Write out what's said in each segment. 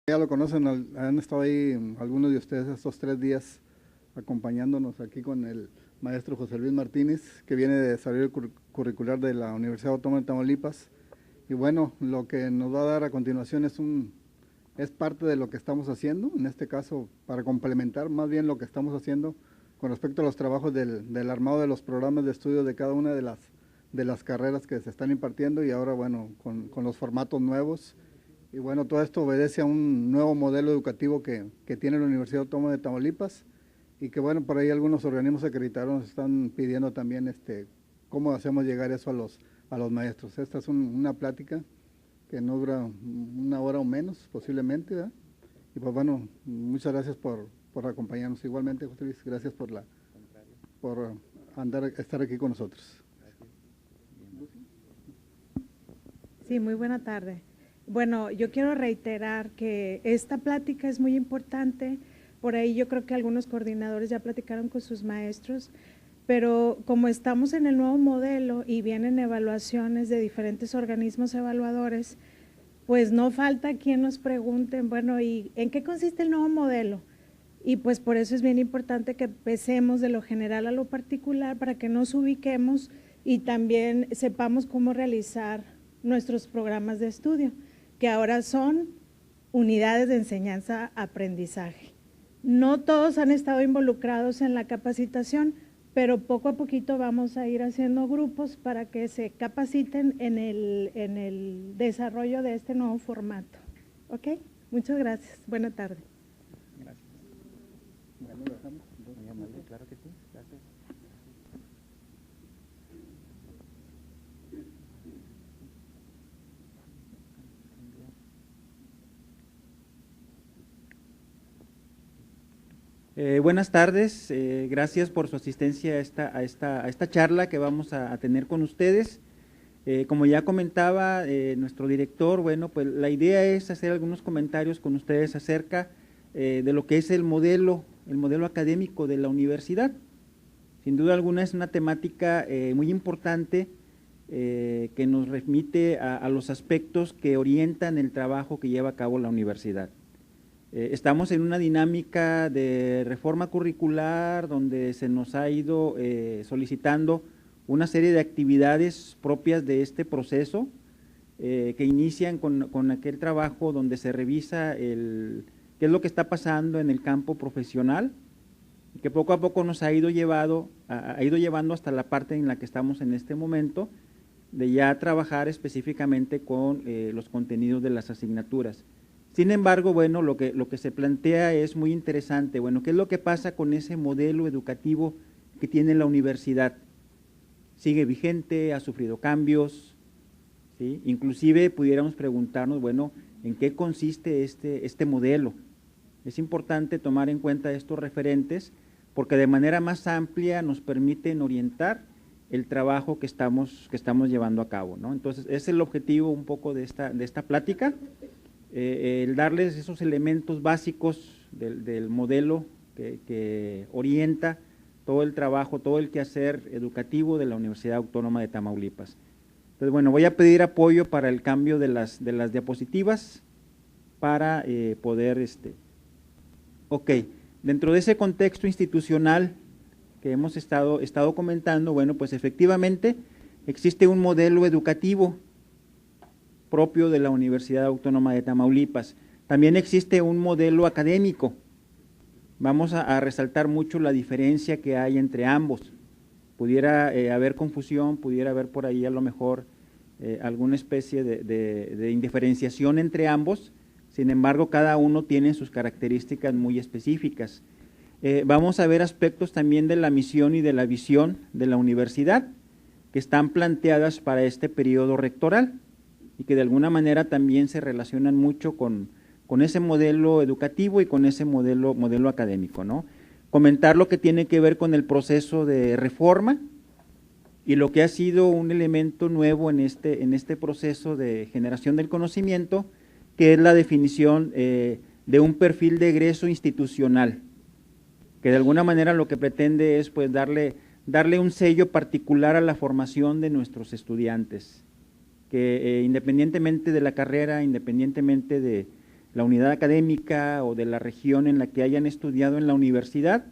Ya lo conocen, han estado ahí algunos de ustedes estos 3 días acompañándonos aquí con el maestro José Luis Martínez, que viene de desarrollo curricular de la Universidad Autónoma de Tamaulipas. Y bueno, lo que nos va a dar a continuación es parte de lo que estamos haciendo, en este caso para complementar más bien lo que estamos haciendo con respecto a los trabajos del armado de los programas de estudio de cada una de las carreras que se están impartiendo y ahora bueno, con los formatos nuevos. Y bueno, todo esto obedece a un nuevo modelo educativo que tiene la Universidad Autónoma de Tamaulipas y que bueno, por ahí algunos organismos acreditados nos están pidiendo también cómo hacemos llegar eso a los maestros. Esta es una plática que no dura 1 hora o menos, posiblemente, ¿verdad? Y pues bueno, muchas gracias por acompañarnos. Igualmente, José Luis, gracias por estar aquí con nosotros. Sí, muy buena tarde. Bueno, yo quiero reiterar que esta plática es muy importante. Por ahí yo creo que algunos coordinadores ya platicaron con sus maestros, pero como estamos en el nuevo modelo y vienen evaluaciones de diferentes organismos evaluadores, pues no falta quien nos pregunten, bueno, ¿y en qué consiste el nuevo modelo? Y pues por eso es bien importante que empecemos de lo general a lo particular para que nos ubiquemos y también sepamos cómo realizar nuestros programas de estudio, que ahora son unidades de enseñanza-aprendizaje. No todos han estado involucrados en la capacitación, pero poco a poquito vamos a ir haciendo grupos para que se capaciten en el desarrollo de este nuevo formato. ¿Ok? Muchas gracias. Buena tarde. Gracias. Bueno, lo dejamos. Muy amable, claro que sí. Gracias. Buenas tardes, gracias por su asistencia a esta charla que vamos a tener con ustedes. Como ya comentaba nuestro director, bueno, pues la idea es hacer algunos comentarios con ustedes acerca de lo que es el modelo académico de la universidad. Sin duda alguna es una temática muy importante que nos remite a los aspectos que orientan el trabajo que lleva a cabo la universidad. Estamos en una dinámica de reforma curricular donde se nos ha ido solicitando una serie de actividades propias de este proceso que inician con aquel trabajo donde se revisa qué es lo que está pasando en el campo profesional y que poco a poco nos ha ido llevando hasta la parte en la que estamos en este momento de ya trabajar específicamente con los contenidos de las asignaturas. Sin embargo, bueno, lo que se plantea es muy interesante. Bueno, ¿qué es lo que pasa con ese modelo educativo que tiene la universidad? ¿Sigue vigente? ¿Ha sufrido cambios? ¿Sí? Inclusive pudiéramos preguntarnos, bueno, ¿en qué consiste este modelo? Es importante tomar en cuenta estos referentes porque de manera más amplia nos permiten orientar el trabajo que estamos llevando a cabo, ¿no? Entonces, ese es el objetivo un poco de esta plática. El darles esos elementos básicos del modelo que orienta todo el trabajo, todo el quehacer educativo de la Universidad Autónoma de Tamaulipas. Entonces, bueno, voy a pedir apoyo para el cambio de las diapositivas para poder… Ok, dentro de ese contexto institucional que hemos estado comentando, bueno, pues efectivamente existe un modelo educativo propio de la Universidad Autónoma de Tamaulipas. También existe un modelo académico. Vamos a resaltar mucho la diferencia que hay entre ambos. Pudiera haber confusión, pudiera haber por ahí a lo mejor alguna especie de indiferenciación entre ambos. Sin embargo, cada uno tiene sus características muy específicas. Vamos a ver aspectos también de la misión y de la visión de la universidad que están planteadas para este periodo rectoral y que de alguna manera también se relacionan mucho con ese modelo educativo y con ese modelo académico, ¿no? Comentar lo que tiene que ver con el proceso de reforma y lo que ha sido un elemento nuevo en este proceso de generación del conocimiento, que es la definición de un perfil de egreso institucional, que de alguna manera lo que pretende es pues darle un sello particular a la formación de nuestros estudiantes, que independientemente de la carrera, independientemente de la unidad académica o de la región en la que hayan estudiado en la universidad,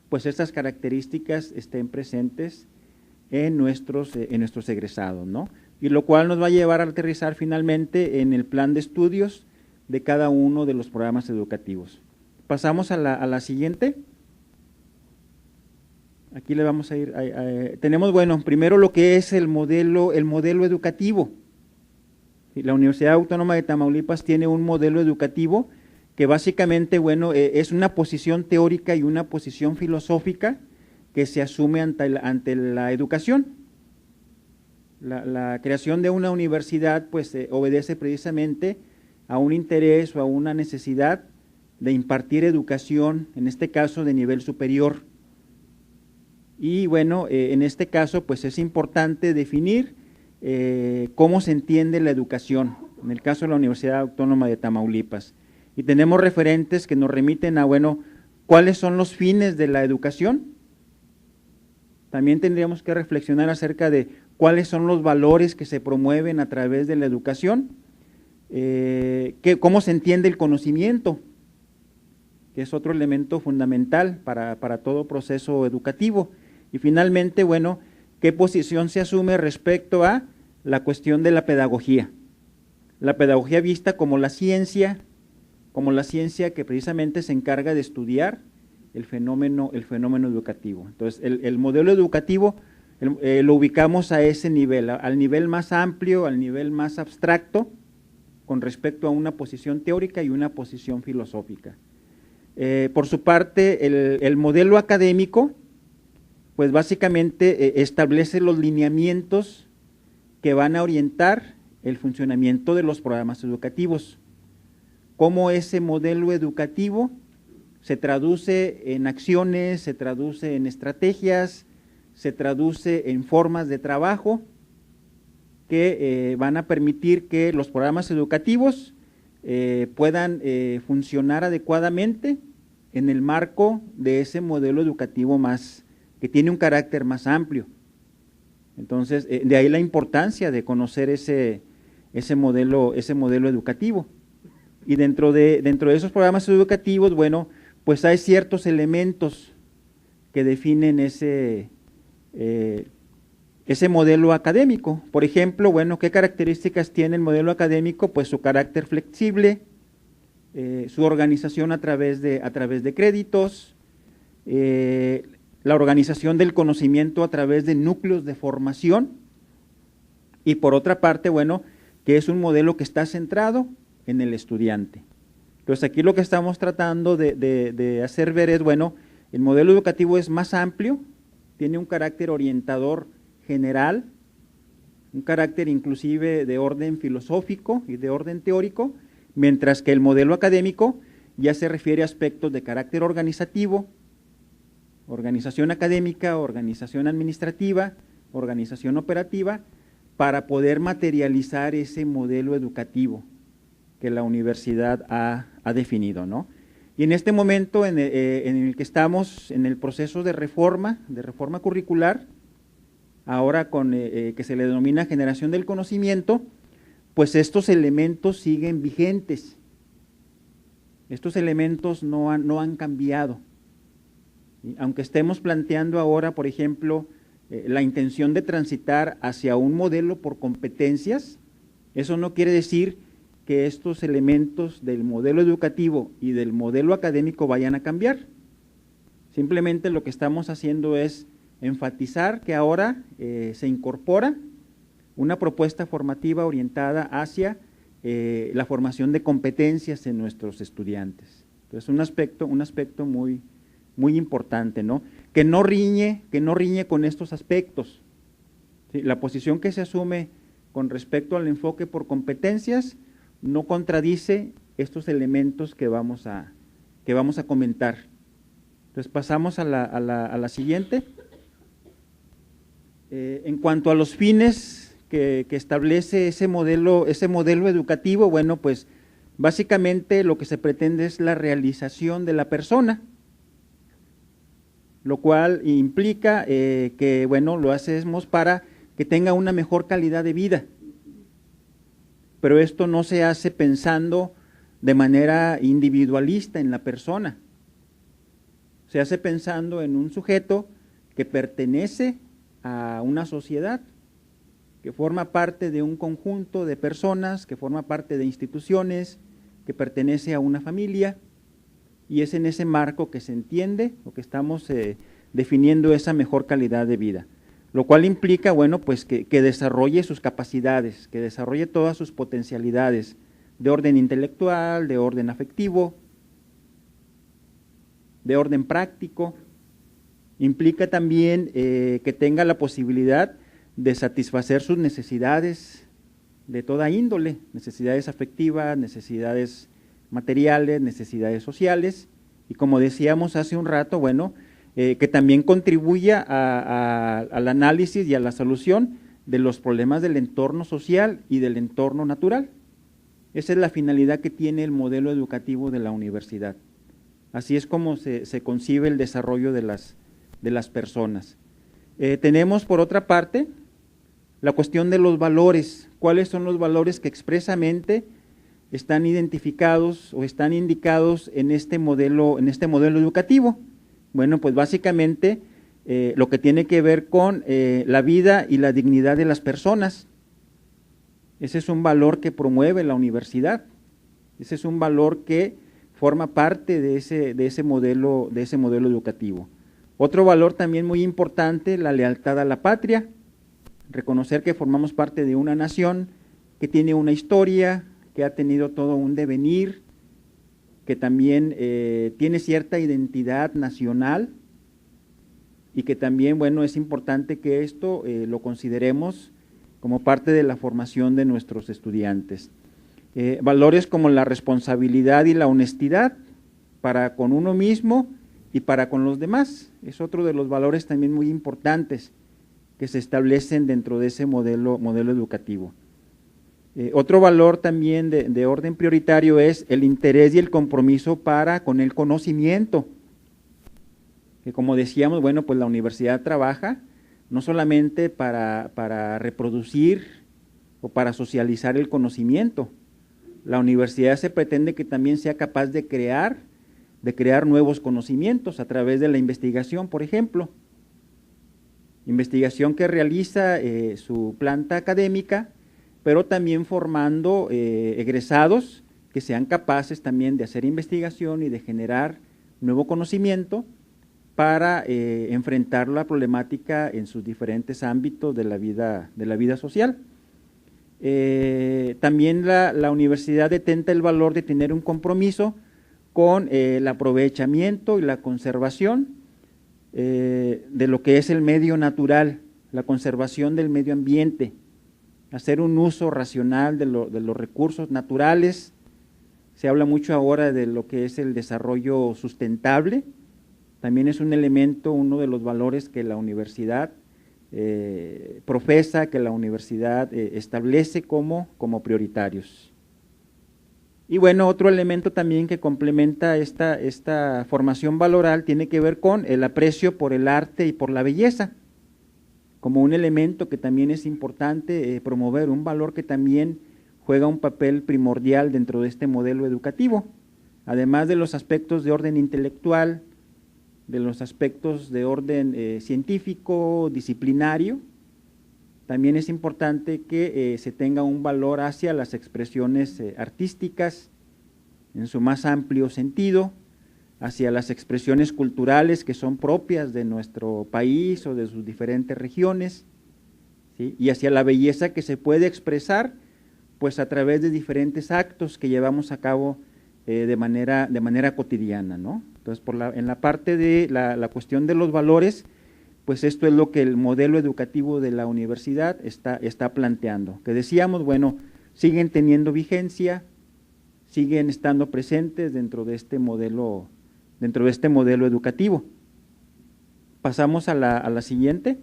pues estas características estén presentes en nuestros egresados, ¿no? Y lo cual nos va a llevar a aterrizar finalmente en el plan de estudios de cada uno de los programas educativos. Pasamos a la siguiente. Aquí le vamos a ir, tenemos, bueno, primero lo que es el modelo educativo. La Universidad Autónoma de Tamaulipas tiene un modelo educativo que básicamente, bueno, es una posición teórica y una posición filosófica que se asume ante la educación. La creación de una universidad, pues, obedece precisamente a un interés o a una necesidad de impartir educación, en este caso de nivel superior. Y bueno, en este caso, pues es importante definir cómo se entiende la educación, en el caso de la Universidad Autónoma de Tamaulipas. Y tenemos referentes que nos remiten a, bueno, ¿cuáles son los fines de la educación? También tendríamos que reflexionar acerca de cuáles son los valores que se promueven a través de la educación, cómo se entiende el conocimiento, que es otro elemento fundamental para todo proceso educativo. Y finalmente, bueno, ¿qué posición se asume respecto a la cuestión de la pedagogía? La pedagogía vista como la ciencia que precisamente se encarga de estudiar el fenómeno educativo. Entonces, el modelo educativo lo ubicamos a ese nivel, al nivel más amplio, al nivel más abstracto, con respecto a una posición teórica y una posición filosófica. Por su parte, el modelo académico, pues básicamente establece los lineamientos que van a orientar el funcionamiento de los programas educativos. Cómo ese modelo educativo se traduce en acciones, se traduce en estrategias, se traduce en formas de trabajo que van a permitir que los programas educativos puedan funcionar adecuadamente en el marco de ese modelo educativo que tiene un carácter más amplio. Entonces, de ahí la importancia de conocer ese modelo educativo. Y dentro de esos programas educativos, bueno, pues hay ciertos elementos que definen ese modelo académico. Por ejemplo, bueno, ¿qué características tiene el modelo académico? Pues su carácter flexible, su organización a través de créditos, la organización del conocimiento a través de núcleos de formación, y por otra parte, bueno, que es un modelo que está centrado en el estudiante. Entonces, aquí lo que estamos tratando de hacer ver es, bueno, el modelo educativo es más amplio, tiene un carácter orientador general, un carácter inclusive de orden filosófico y de orden teórico, mientras que el modelo académico ya se refiere a aspectos de carácter organizativo, organización académica, organización administrativa, organización operativa, para poder materializar ese modelo educativo que la universidad ha definido, ¿no? Y en este momento en el que estamos en el proceso de reforma curricular, ahora con que se le denomina generación del conocimiento, pues estos elementos siguen vigentes. Estos elementos no han cambiado. Aunque estemos planteando ahora, por ejemplo, la intención de transitar hacia un modelo por competencias, eso no quiere decir que estos elementos del modelo educativo y del modelo académico vayan a cambiar. Simplemente lo que estamos haciendo es enfatizar que ahora se incorpora una propuesta formativa orientada hacia la formación de competencias en nuestros estudiantes. Entonces, un aspecto muy, muy importante, ¿no? Que no riñe con estos aspectos. ¿Sí? La posición que se asume con respecto al enfoque por competencias no contradice estos elementos que vamos a comentar. Entonces, pasamos a la siguiente. En cuanto a los fines que establece ese modelo educativo, bueno, pues básicamente lo que se pretende es la realización de la persona, lo cual implica que, bueno, lo hacemos para que tenga una mejor calidad de vida. Pero esto no se hace pensando de manera individualista en la persona. Se hace pensando en un sujeto que pertenece a una sociedad, que forma parte de un conjunto de personas, que forma parte de instituciones, que pertenece a una familia, y es en ese marco que se entiende o que estamos definiendo esa mejor calidad de vida, lo cual implica, bueno, pues que desarrolle sus capacidades, que desarrolle todas sus potencialidades de orden intelectual, de orden afectivo, de orden práctico. Implica también que tenga la posibilidad de satisfacer sus necesidades de toda índole, necesidades afectivas, necesidades materiales, necesidades sociales, y como decíamos hace un rato, bueno, que también contribuya al análisis y a la solución de los problemas del entorno social y del entorno natural. Esa es la finalidad que tiene el modelo educativo de la universidad. Así es como se concibe el desarrollo de las personas. Tenemos, por otra parte, la cuestión de los valores. ¿Cuáles son los valores que expresamente están identificados o están indicados en este modelo educativo? Bueno, pues básicamente lo que tiene que ver con la vida y la dignidad de las personas. Ese es un valor que promueve la universidad. Ese es un valor que forma parte de ese modelo educativo. Otro valor también muy importante, la lealtad a la patria, reconocer que formamos parte de una nación que tiene una historia, que ha tenido todo un devenir, que también tiene cierta identidad nacional y que también, bueno, es importante que esto lo consideremos como parte de la formación de nuestros estudiantes. Valores como la responsabilidad y la honestidad para con uno mismo y para con los demás, es otro de los valores también muy importantes que se establecen dentro de ese modelo educativo. Otro valor también de orden prioritario es el interés y el compromiso para con el conocimiento, que como decíamos, bueno, pues la universidad trabaja no solamente para reproducir o para socializar el conocimiento. La universidad se pretende que también sea capaz de crear nuevos conocimientos a través de la investigación, por ejemplo. Investigación que realiza su planta académica, pero también formando egresados que sean capaces también de hacer investigación y de generar nuevo conocimiento para enfrentar la problemática en sus diferentes ámbitos de la vida social. También la universidad detenta el valor de tener un compromiso con el aprovechamiento y la conservación de lo que es el medio natural, la conservación del medio ambiente, hacer un uso racional de los recursos naturales. Se habla mucho ahora de lo que es el desarrollo sustentable, también es un elemento, uno de los valores que la universidad profesa, que la universidad establece como prioritarios. Y bueno, otro elemento también que complementa esta formación valoral tiene que ver con el aprecio por el arte y por la belleza, como un elemento que también es importante promover, un valor que también juega un papel primordial dentro de este modelo educativo, además de los aspectos de orden intelectual, de los aspectos de orden científico, disciplinario. También es importante que se tenga un valor hacia las expresiones artísticas en su más amplio sentido, hacia las expresiones culturales que son propias de nuestro país o de sus diferentes regiones, ¿sí? Y hacia la belleza que se puede expresar pues a través de diferentes actos que llevamos a cabo de manera cotidiana, ¿no? Entonces, en la parte de la cuestión de los valores, pues esto es lo que el modelo educativo de la universidad está planteando, que decíamos, bueno, siguen teniendo vigencia, siguen estando presentes dentro de este modelo educativo. Pasamos a la siguiente.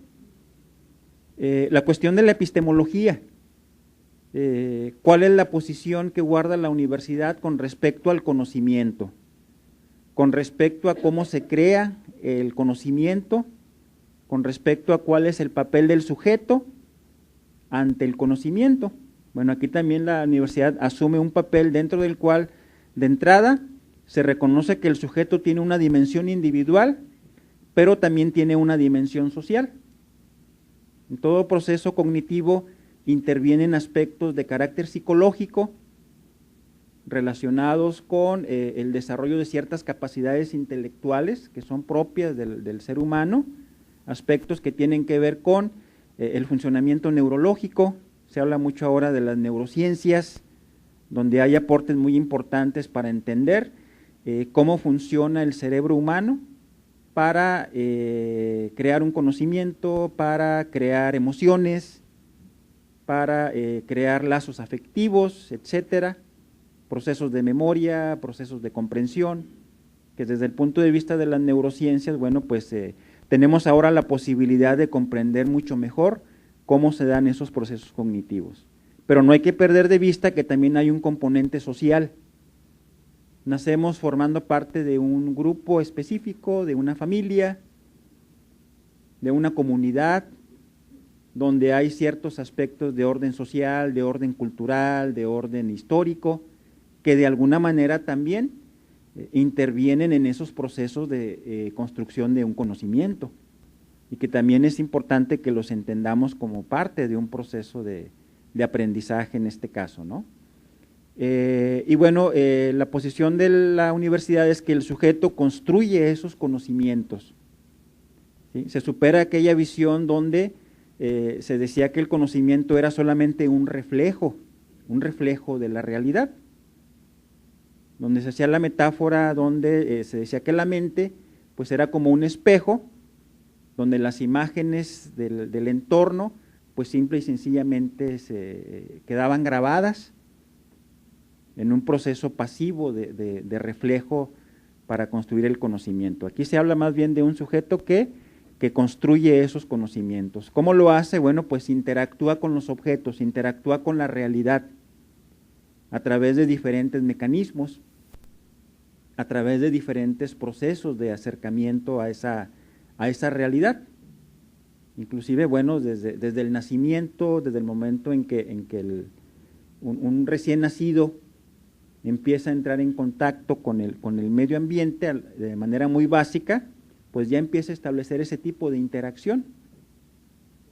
La cuestión de la epistemología. ¿Cuál es la posición que guarda la universidad con respecto al conocimiento? Con respecto a cómo se crea el conocimiento, con respecto a cuál es el papel del sujeto ante el conocimiento. Bueno, aquí también la universidad asume un papel dentro del cual De entrada, se reconoce que el sujeto tiene una dimensión individual, pero también tiene una dimensión social. En todo proceso cognitivo intervienen aspectos de carácter psicológico relacionados con el desarrollo de ciertas capacidades intelectuales que son propias del ser humano, aspectos que tienen que ver con el funcionamiento neurológico. Se habla mucho ahora de las neurociencias, donde hay aportes muy importantes para entender cómo funciona el cerebro humano para crear un conocimiento, para crear emociones, para crear lazos afectivos, etcétera, procesos de memoria, procesos de comprensión, que desde el punto de vista de las neurociencias, bueno, pues tenemos ahora la posibilidad de comprender mucho mejor cómo se dan esos procesos cognitivos. Pero no hay que perder de vista que también hay un componente social. Nacemos formando parte de un grupo específico, de una familia, de una comunidad, donde hay ciertos aspectos de orden social, de orden cultural, de orden histórico, que de alguna manera también intervienen en esos procesos de construcción de un conocimiento, y que también es importante que los entendamos como parte de un proceso de aprendizaje en este caso, ¿no? Y bueno, la posición de la universidad es que el sujeto construye esos conocimientos, ¿sí? Se supera aquella visión donde se decía que el conocimiento era solamente un reflejo de la realidad, donde se hacía la metáfora, donde se decía que la mente pues era como un espejo, donde las imágenes del entorno pues simple y sencillamente se quedaban grabadas en un proceso pasivo de reflejo para construir el conocimiento. Aquí se habla más bien de un sujeto que construye esos conocimientos. ¿Cómo lo hace? Bueno, pues interactúa con los objetos, interactúa con la realidad a través de diferentes mecanismos, a través de diferentes procesos de acercamiento a esa realidad. Inclusive, bueno, desde el nacimiento, desde el momento en que un recién nacido empieza a entrar en contacto con el medio ambiente de manera muy básica, pues ya empieza a establecer ese tipo de interacción,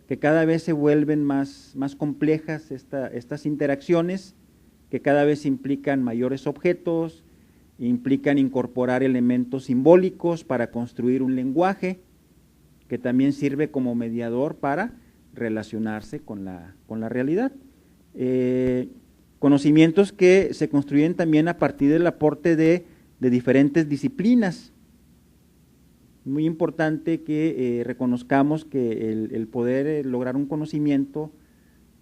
que cada vez se vuelven más complejas estas interacciones, que cada vez implican mayores objetos, implican incorporar elementos simbólicos para construir un lenguaje, que también sirve como mediador para relacionarse con la realidad. Conocimientos que se construyen también a partir del aporte de diferentes disciplinas. Muy importante que reconozcamos que el poder lograr un conocimiento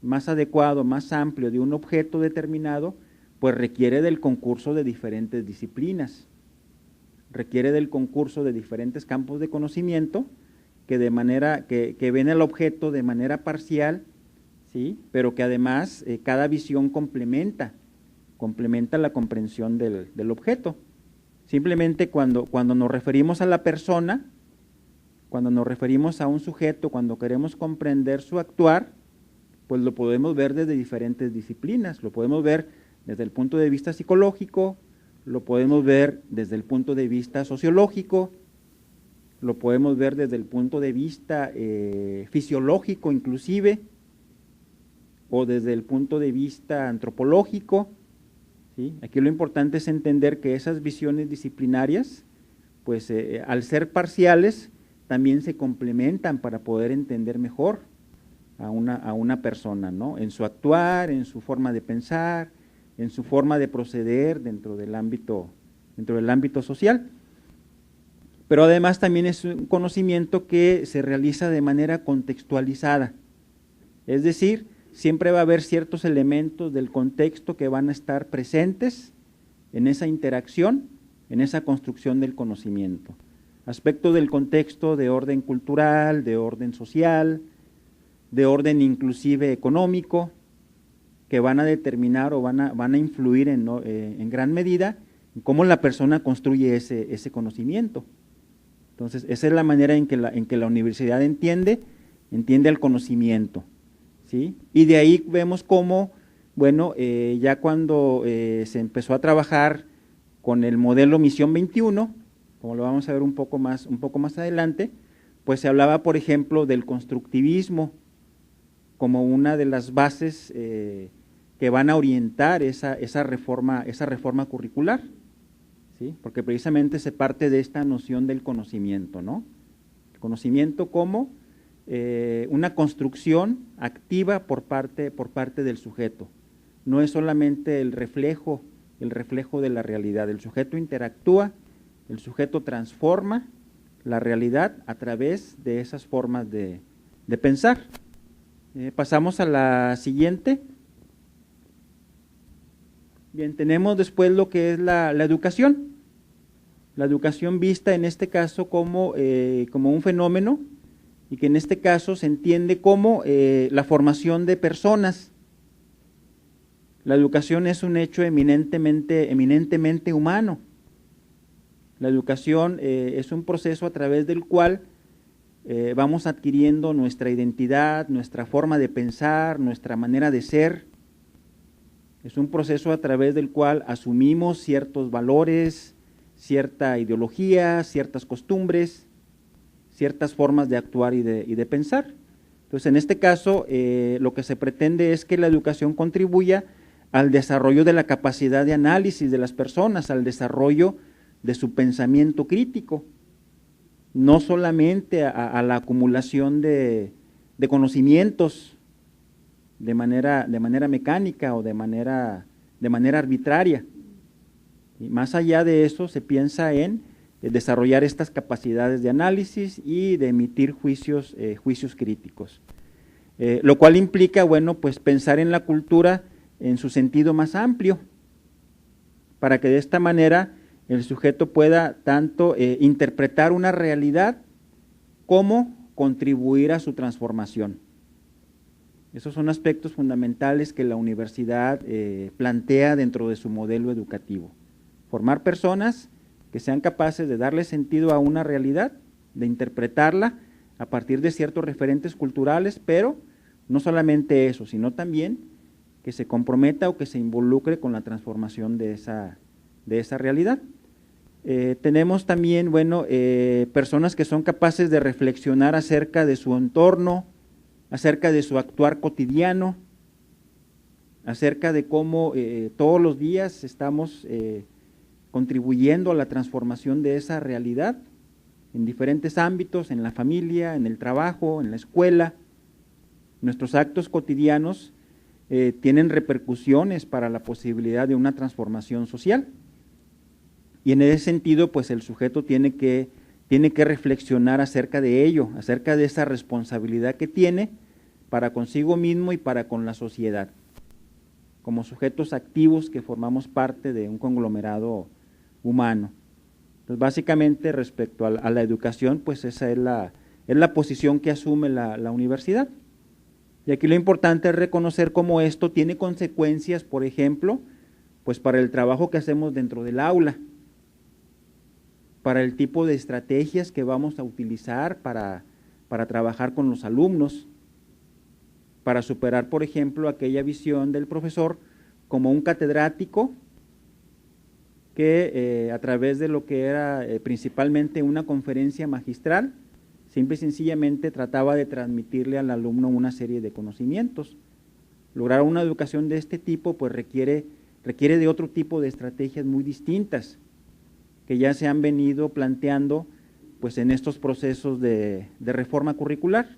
más adecuado, más amplio de un objeto determinado, pues requiere del concurso de diferentes disciplinas, requiere del concurso de diferentes campos de conocimiento que ven el objeto de manera parcial, ¿sí? Pero que además cada visión complementa la comprensión del objeto. Simplemente cuando nos referimos a la persona, cuando nos referimos a un sujeto, cuando queremos comprender su actuar, pues lo podemos ver desde diferentes disciplinas, lo podemos ver desde el punto de vista psicológico, lo podemos ver desde el punto de vista sociológico, lo podemos ver desde el punto de vista fisiológico inclusive, o desde el punto de vista antropológico, ¿sí? Aquí lo importante es entender que esas visiones disciplinarias, pues al ser parciales, también se complementan para poder entender mejor a una persona, ¿no? En su actuar, en su forma de pensar, en su forma de proceder dentro del ámbito social. Pero además también es un conocimiento que se realiza de manera contextualizada, es decir, siempre va a haber ciertos elementos del contexto que van a estar presentes en esa interacción, en esa construcción del conocimiento. Aspectos del contexto de orden cultural, de orden social, de orden inclusive económico, que van a determinar o van a influir en gran medida en cómo la persona construye ese conocimiento. Entonces, esa es la manera en que la universidad entiende el conocimiento, ¿sí? Y de ahí vemos cómo, bueno, ya cuando se empezó a trabajar con el modelo Misión 21, como lo vamos a ver un poco más adelante, pues se hablaba, por ejemplo, del constructivismo como una de las bases que van a orientar esa reforma curricular, ¿sí? Porque precisamente se parte de esta noción del conocimiento, ¿no? El conocimiento como una construcción activa por parte del sujeto. No es solamente el reflejo de la realidad. El sujeto interactúa, el sujeto transforma la realidad a través de esas formas de pensar. Pasamos a la siguiente. Bien, tenemos después lo que es la educación. La educación vista en este caso como un fenómeno, y que en este caso se entiende como la formación de personas. La educación es un hecho eminentemente humano. La educación es un proceso a través del cual vamos adquiriendo nuestra identidad, nuestra forma de pensar, nuestra manera de ser. Es un proceso a través del cual asumimos ciertos valores, cierta ideología, ciertas costumbres, ciertas formas de actuar y de pensar. Entonces, en este caso, lo que se pretende es que la educación contribuya al desarrollo de la capacidad de análisis de las personas, al desarrollo de su pensamiento crítico, no solamente a la acumulación de conocimientos de manera mecánica o de manera arbitraria. Y más allá de eso, se piensa en desarrollar estas capacidades de análisis y de emitir juicios críticos. Lo cual implica, bueno, pues pensar en la cultura en su sentido más amplio, para que de esta manera el sujeto pueda tanto interpretar una realidad como contribuir a su transformación. Esos son aspectos fundamentales que la universidad plantea dentro de su modelo educativo. Formar personas que sean capaces de darle sentido a una realidad, de interpretarla a partir de ciertos referentes culturales, pero no solamente eso, sino también que se comprometa o que se involucre con la transformación de esa realidad. Tenemos también, bueno, personas que son capaces de reflexionar acerca de su entorno, acerca de su actuar cotidiano, acerca de cómo todos los días estamos contribuyendo a la transformación de esa realidad en diferentes ámbitos, en la familia, en el trabajo, en la escuela. Nuestros actos cotidianos tienen repercusiones para la posibilidad de una transformación social. Y en ese sentido, pues el sujeto tiene que reflexionar acerca de ello, acerca de esa responsabilidad que tiene para consigo mismo y para con la sociedad, como sujetos activos que formamos parte de un conglomerado humano. Entonces, básicamente, respecto a la educación, pues esa es la posición que asume la universidad. Y aquí lo importante es reconocer cómo esto tiene consecuencias, por ejemplo, pues para el trabajo que hacemos dentro del aula, para el tipo de estrategias que vamos a utilizar para trabajar con los alumnos, para superar, por ejemplo, aquella visión del profesor como un catedrático que a través de lo que era principalmente una conferencia magistral, simple y sencillamente trataba de transmitirle al alumno una serie de conocimientos. Lograr una educación de este tipo pues requiere de otro tipo de estrategias muy distintas, que ya se han venido planteando pues en estos procesos de reforma curricular.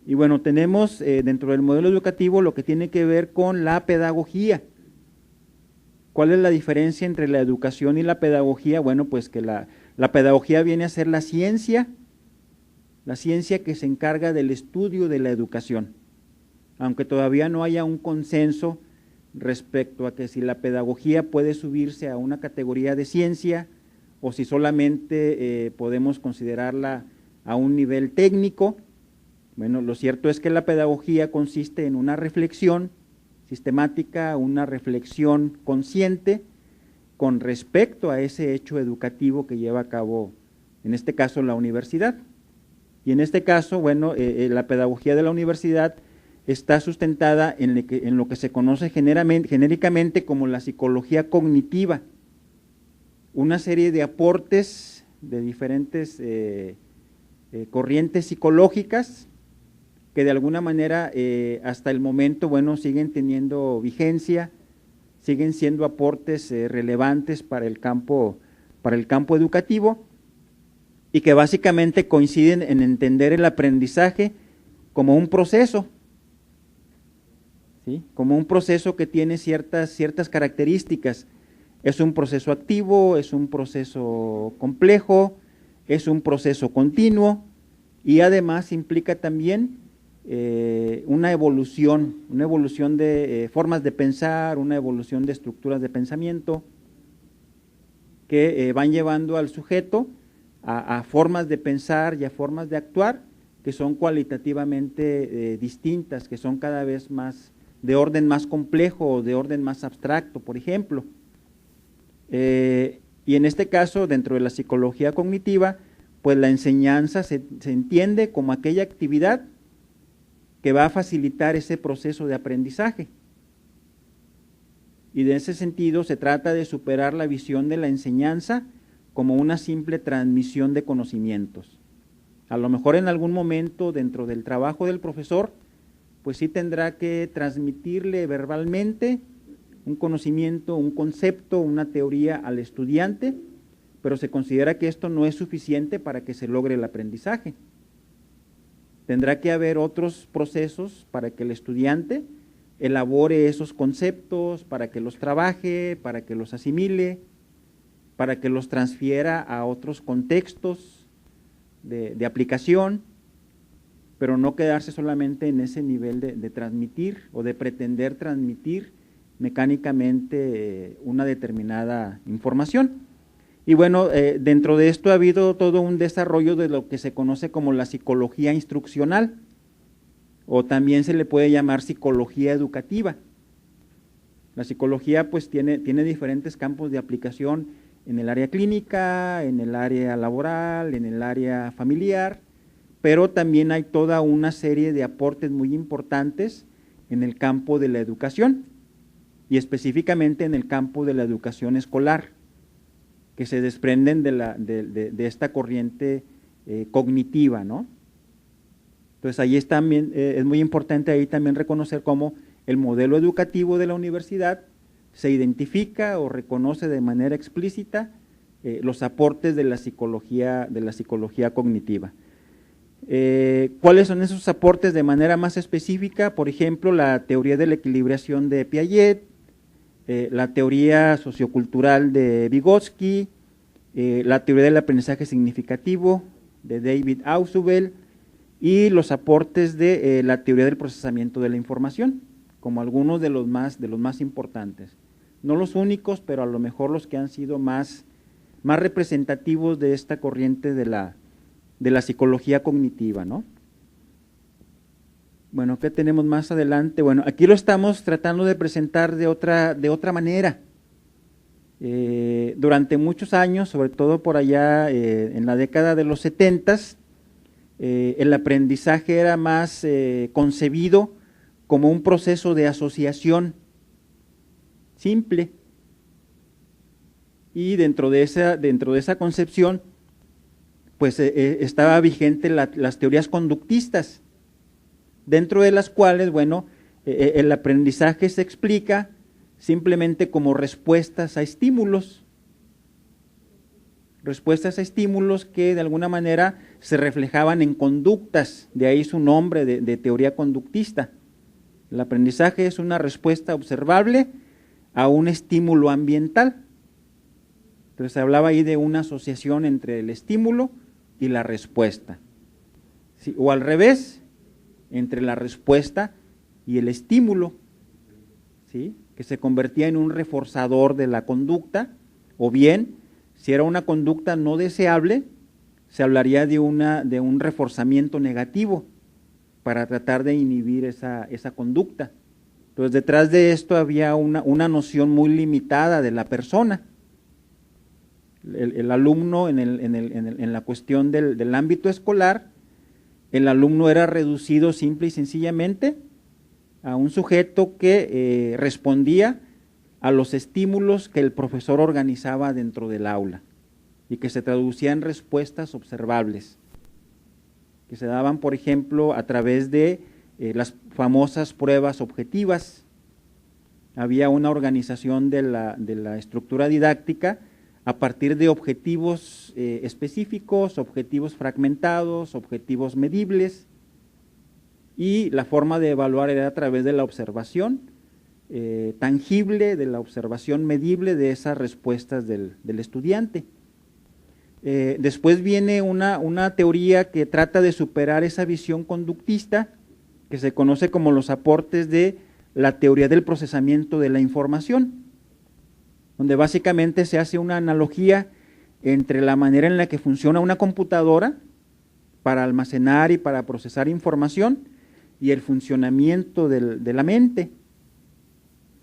Y bueno, tenemos dentro del modelo educativo lo que tiene que ver con la pedagogía. ¿Cuál es la diferencia entre la educación y la pedagogía? Bueno, pues que la pedagogía viene a ser la ciencia que se encarga del estudio de la educación, aunque todavía no haya un consenso respecto a que si la pedagogía puede subirse a una categoría de ciencia o si solamente podemos considerarla a un nivel técnico. Bueno, lo cierto es que la pedagogía consiste en una reflexión sistemática, una reflexión consciente con respecto a ese hecho educativo que lleva a cabo, en este caso, la universidad. Y en este caso, bueno, la pedagogía de la universidad está sustentada en lo que se conoce genéricamente como la psicología cognitiva, una serie de aportes de diferentes corrientes psicológicas que de alguna manera hasta el momento, bueno, siguen teniendo vigencia, siguen siendo aportes relevantes para el campo educativo, y que básicamente coinciden en entender el aprendizaje como un proceso, ¿sí? Como un proceso que tiene ciertas características. Es un proceso activo, es un proceso complejo, es un proceso continuo, y además implica también una evolución de formas de pensar, una evolución de estructuras de pensamiento que van llevando al sujeto a formas de pensar y a formas de actuar que son cualitativamente distintas, que son cada vez más de orden más complejo o de orden más abstracto, por ejemplo. Y en este caso, dentro de la psicología cognitiva, pues la enseñanza se entiende como aquella actividad que va a facilitar ese proceso de aprendizaje. Y de ese sentido se trata de superar la visión de la enseñanza como una simple transmisión de conocimientos. A lo mejor en algún momento dentro del trabajo del profesor, pues sí tendrá que transmitirle verbalmente un conocimiento, un concepto, una teoría al estudiante, pero se considera que esto no es suficiente para que se logre el aprendizaje. Tendrá que haber otros procesos para que el estudiante elabore esos conceptos, para que los trabaje, para que los asimile, para que los transfiera a otros contextos de aplicación, pero no quedarse solamente en ese nivel de transmitir o de pretender transmitir mecánicamente una determinada información. Y bueno, dentro de esto ha habido todo un desarrollo de lo que se conoce como la psicología instruccional, o también se le puede llamar psicología educativa. La psicología pues tiene diferentes campos de aplicación en el área clínica, en el área laboral, en el área familiar, pero también hay toda una serie de aportes muy importantes en el campo de la educación, y específicamente en el campo de la educación escolar, que se desprenden de esta corriente cognitiva, ¿no? Entonces ahí también es muy importante ahí también reconocer cómo el modelo educativo de la universidad se identifica o reconoce de manera explícita los aportes de la psicología cognitiva. ¿Cuáles son esos aportes de manera más específica? Por ejemplo, la teoría de la equilibración de Piaget, la teoría sociocultural de Vygotsky, la teoría del aprendizaje significativo de David Ausubel, y los aportes de la teoría del procesamiento de la información, como algunos de los más importantes. No los únicos, pero a lo mejor los que han sido más representativos de esta corriente de la psicología cognitiva, ¿no? Bueno, ¿qué tenemos más adelante? Bueno, aquí lo estamos tratando de presentar de otra manera. Durante muchos años, sobre todo por allá en la década de los 70s, el aprendizaje era más concebido como un proceso de asociación simple, y dentro de esa concepción pues estaba vigente las teorías conductistas, dentro de las cuales, bueno, el aprendizaje se explica simplemente como respuestas a estímulos que de alguna manera se reflejaban en conductas, de ahí su nombre de teoría conductista. El aprendizaje es una respuesta observable a un estímulo ambiental. Entonces se hablaba ahí de una asociación entre el estímulo y la respuesta, ¿sí? O al revés, entre la respuesta y el estímulo, ¿sí? Que se convertía en un reforzador de la conducta, o bien, si era una conducta no deseable, se hablaría de un reforzamiento negativo para tratar de inhibir esa conducta. Entonces, detrás de esto había una noción muy limitada de la persona. El alumno en la cuestión del ámbito escolar, el alumno era reducido simple y sencillamente a un sujeto que respondía a los estímulos que el profesor organizaba dentro del aula y que se traducían en respuestas observables, que se daban, por ejemplo, a través de las famosas pruebas objetivas. Había una organización de la estructura didáctica a partir de objetivos específicos, objetivos fragmentados, objetivos medibles, y la forma de evaluar era a través de la observación tangible, de la observación medible de esas respuestas del estudiante. Después viene una teoría que trata de superar esa visión conductista, que se conoce como los aportes de la teoría del procesamiento de la información, donde básicamente se hace una analogía entre la manera en la que funciona una computadora para almacenar y para procesar información y el funcionamiento de la mente.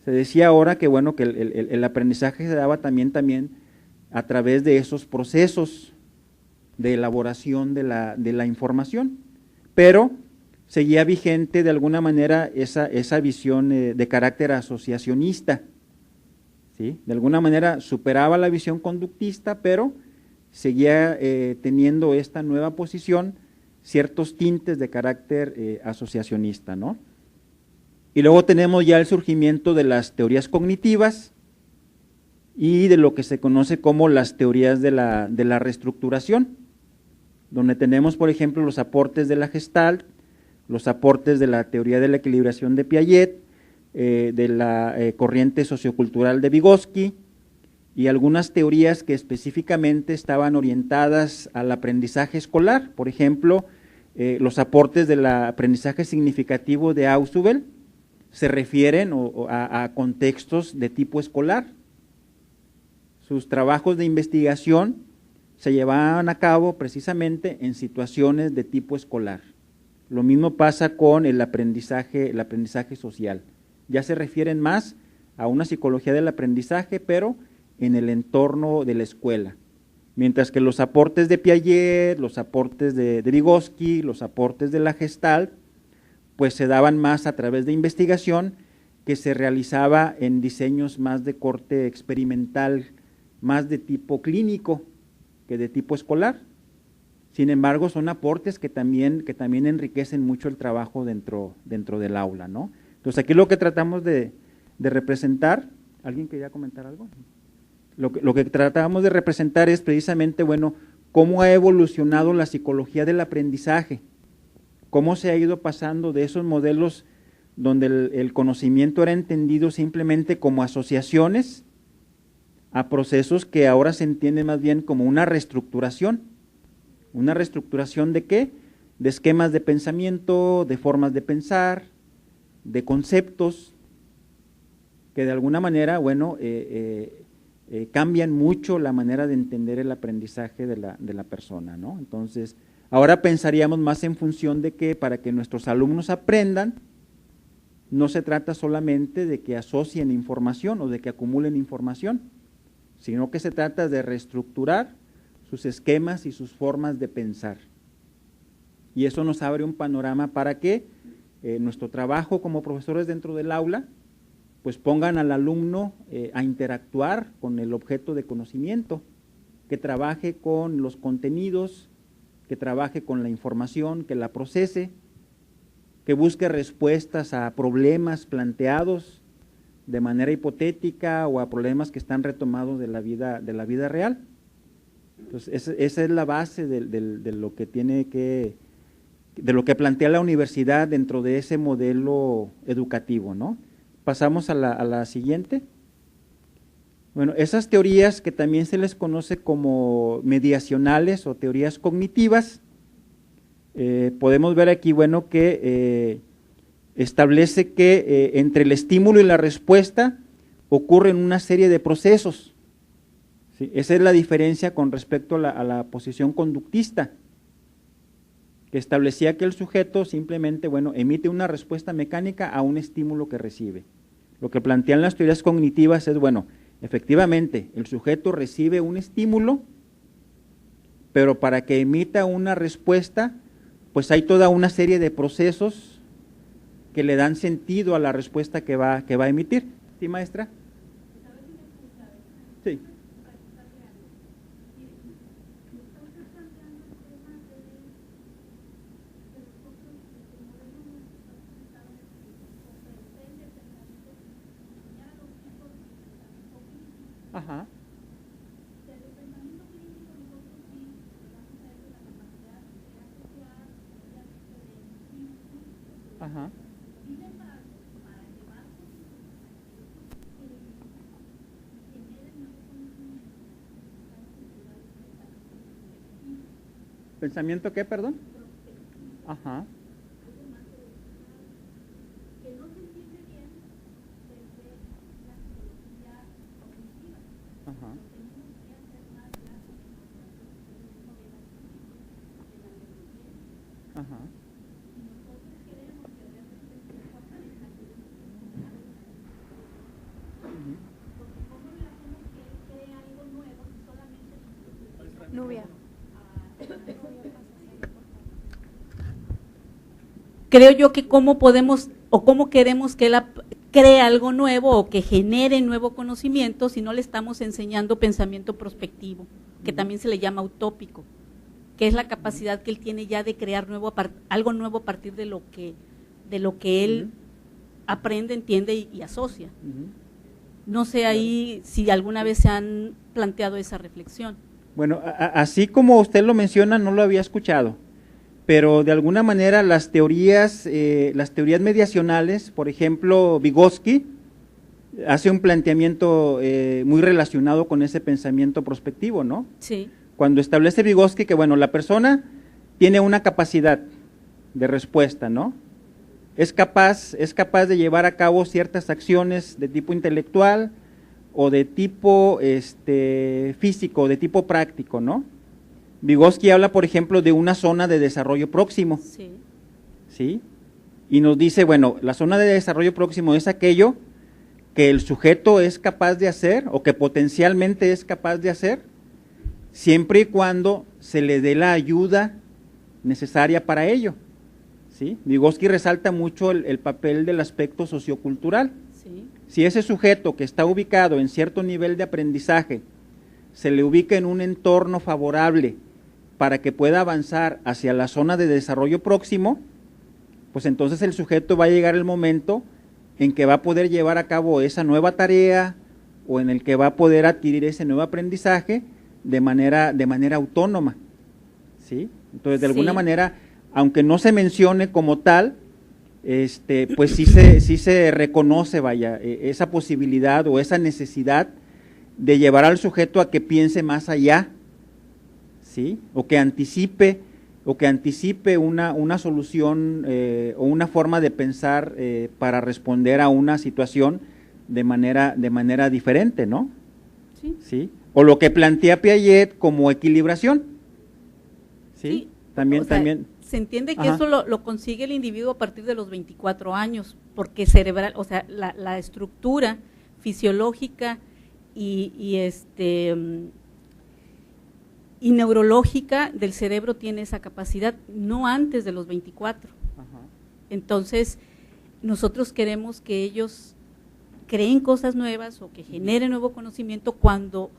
Se decía ahora que bueno, que el aprendizaje se daba también a través de esos procesos de elaboración de la información, pero seguía vigente de alguna manera esa visión de carácter asociacionista, ¿sí? De alguna manera superaba la visión conductista, pero seguía teniendo esta nueva posición ciertos tintes de carácter asociacionista, ¿no? Y luego tenemos ya el surgimiento de las teorías cognitivas y de lo que se conoce como las teorías de la reestructuración, donde tenemos, por ejemplo, los aportes de la Gestalt, los aportes de la teoría de la equilibración de Piaget, de la corriente sociocultural de Vygotsky, y algunas teorías que específicamente estaban orientadas al aprendizaje escolar, por ejemplo, los aportes del aprendizaje significativo de Ausubel se refieren a contextos de tipo escolar. Sus trabajos de investigación se llevaban a cabo precisamente en situaciones de tipo escolar. Lo mismo pasa con el aprendizaje social. Ya se refieren más a una psicología del aprendizaje, pero en el entorno de la escuela. Mientras que los aportes de Piaget, los aportes de Vygotsky, los aportes de la Gestalt, pues se daban más a través de investigación que se realizaba en diseños más de corte experimental, más de tipo clínico que de tipo escolar. Sin embargo, son aportes que también enriquecen mucho el trabajo dentro del aula, ¿no? Entonces, aquí lo que tratamos de representar, ¿alguien quería comentar algo? Lo que tratamos de representar es precisamente, bueno, cómo ha evolucionado la psicología del aprendizaje, cómo se ha ido pasando de esos modelos donde el conocimiento era entendido simplemente como asociaciones a procesos que ahora se entienden más bien como una reestructuración. ¿Una reestructuración de qué? De esquemas de pensamiento, de formas de pensar, de conceptos que de alguna manera, bueno, cambian mucho la manera de entender el aprendizaje de la persona, ¿no? Entonces, ahora pensaríamos más en función de que para que nuestros alumnos aprendan, no se trata solamente de que asocien información o de que acumulen información, sino que se trata de reestructurar sus esquemas y sus formas de pensar. Y eso nos abre un panorama para que nuestro trabajo como profesores dentro del aula, pues pongan al alumno a interactuar con el objeto de conocimiento, que trabaje con los contenidos, que trabaje con la información, que la procese, que busque respuestas a problemas planteados de manera hipotética o a problemas que están retomados de la vida real. Entonces, esa es la base de lo que de lo que plantea la universidad dentro de ese modelo educativo, ¿no? Pasamos a la siguiente. Bueno, esas teorías que también se les conoce como mediacionales o teorías cognitivas, podemos ver aquí, bueno, que establece que entre el estímulo y la respuesta ocurren una serie de procesos. ¿Sí? Esa es la diferencia con respecto a la posición conductista, que establecía que el sujeto simplemente, bueno, emite una respuesta mecánica a un estímulo que recibe. Lo que plantean las teorías cognitivas es, bueno, efectivamente, el sujeto recibe un estímulo, pero para que emita una respuesta, pues hay toda una serie de procesos que le dan sentido a la respuesta que va a emitir. ¿Sí, maestra? Sí. Ajá. Ajá. ¿Pensamiento qué, perdón? Ajá. Ajá. Ajá. Nubia. Creo yo que cómo podemos o cómo queremos que él cree algo nuevo o que genere nuevo conocimiento si no le estamos enseñando pensamiento prospectivo, que también se le llama utópico, que es la capacidad que él tiene ya de crear algo nuevo a partir de lo que él aprende, entiende y asocia. No sé ahí si alguna vez se han planteado esa reflexión. Bueno, así como usted lo menciona, no lo había escuchado, pero de alguna manera las teorías mediacionales, por ejemplo, Vygotsky hace un planteamiento muy relacionado con ese pensamiento prospectivo, ¿no? Sí. Cuando establece Vygotsky que, bueno, la persona tiene una capacidad de respuesta, ¿no? Es capaz de llevar a cabo ciertas acciones de tipo intelectual o de tipo físico, de tipo práctico, ¿no? Vygotsky habla, por ejemplo, de una zona de desarrollo próximo. Sí. ¿Sí? Y nos dice, bueno, la zona de desarrollo próximo es aquello que el sujeto es capaz de hacer o que potencialmente es capaz de hacer, siempre y cuando se le dé la ayuda necesaria para ello. ¿Sí? Vygotsky resalta mucho el papel del aspecto sociocultural. Sí. Si ese sujeto que está ubicado en cierto nivel de aprendizaje se le ubica en un entorno favorable para que pueda avanzar hacia la zona de desarrollo próximo, pues entonces el sujeto va a llegar el momento en que va a poder llevar a cabo esa nueva tarea o en el que va a poder adquirir ese nuevo aprendizaje de manera autónoma. ¿Sí? Entonces, de alguna manera, aunque no se mencione como tal, pues sí se reconoce, vaya, esa posibilidad o esa necesidad de llevar al sujeto a que piense más allá, ¿sí? O que anticipe una solución o una forma de pensar para responder a una situación de manera diferente, ¿no? Sí. ¿Sí? O lo que plantea Piaget como equilibración. ¿Sí? También. Se entiende que Ajá. eso lo consigue el individuo a partir de los 24 años, porque cerebral, o sea, la estructura fisiológica y neurológica del cerebro tiene esa capacidad, no antes de los 24. Ajá. Entonces, nosotros queremos que ellos creen cosas nuevas o que generen nuevo conocimiento cuando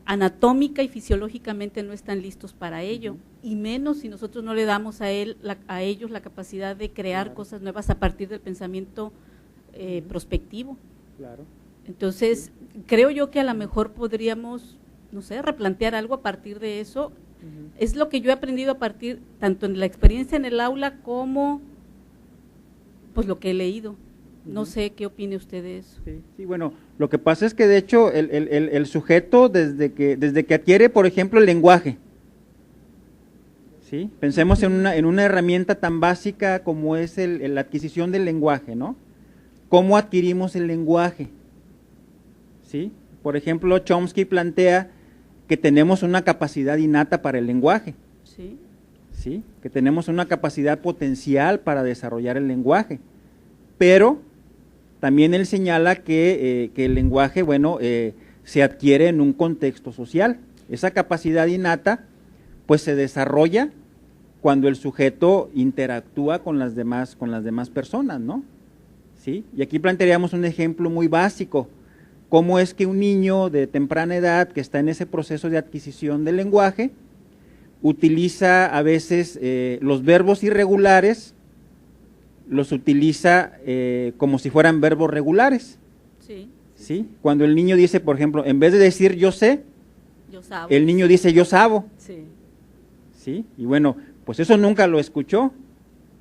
anatómica y fisiológicamente no están listos para ello, y menos si nosotros no le damos a ellos la capacidad de crear cosas nuevas a partir del pensamiento prospectivo. Claro. Entonces, creo yo que a lo mejor podríamos, no sé, replantear algo a partir de eso. Es lo que yo he aprendido a partir, tanto en la experiencia en el aula como pues lo que he leído. No sé qué opine usted de eso. Sí, bueno, lo que pasa es que de hecho el sujeto desde que adquiere, por ejemplo, el lenguaje, ¿sí? Pensemos en una herramienta tan básica como es la adquisición del lenguaje, ¿no? ¿Cómo adquirimos el lenguaje? ¿Sí? Por ejemplo, Chomsky plantea que tenemos una capacidad innata para el lenguaje. Sí. ¿Sí? Que tenemos una capacidad potencial para desarrollar el lenguaje, pero también él señala que el lenguaje, bueno, se adquiere en un contexto social. Esa capacidad innata, pues se desarrolla cuando el sujeto interactúa con las demás personas, ¿no? ¿sí? Y aquí plantearíamos un ejemplo muy básico. ¿Cómo es que un niño de temprana edad que está en ese proceso de adquisición del lenguaje utiliza a veces los verbos irregulares, los utiliza como si fueran verbos regulares? Sí. ¿Sí? Cuando el niño dice, por ejemplo, en vez de decir yo sé, Yo sabo. el niño dice yo sabo. Sí. ¿Sí? Y bueno, pues eso nunca lo escuchó,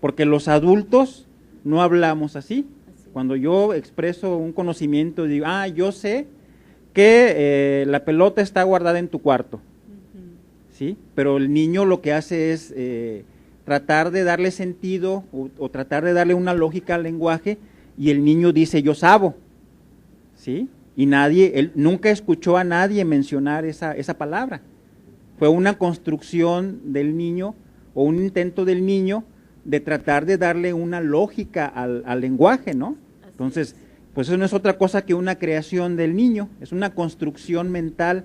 porque los adultos no hablamos así. Cuando yo expreso un conocimiento, digo, yo sé que la pelota está guardada en tu cuarto. ¿Sí? Pero el niño lo que hace es tratar de darle sentido o tratar de darle una lógica al lenguaje, y el niño dice yo sabo. ¿Sí? Y él nunca escuchó a nadie mencionar esa palabra. Fue una construcción del niño o un intento del niño de tratar de darle una lógica al lenguaje, ¿no? Entonces, pues eso no es otra cosa que una creación del niño, es una construcción mental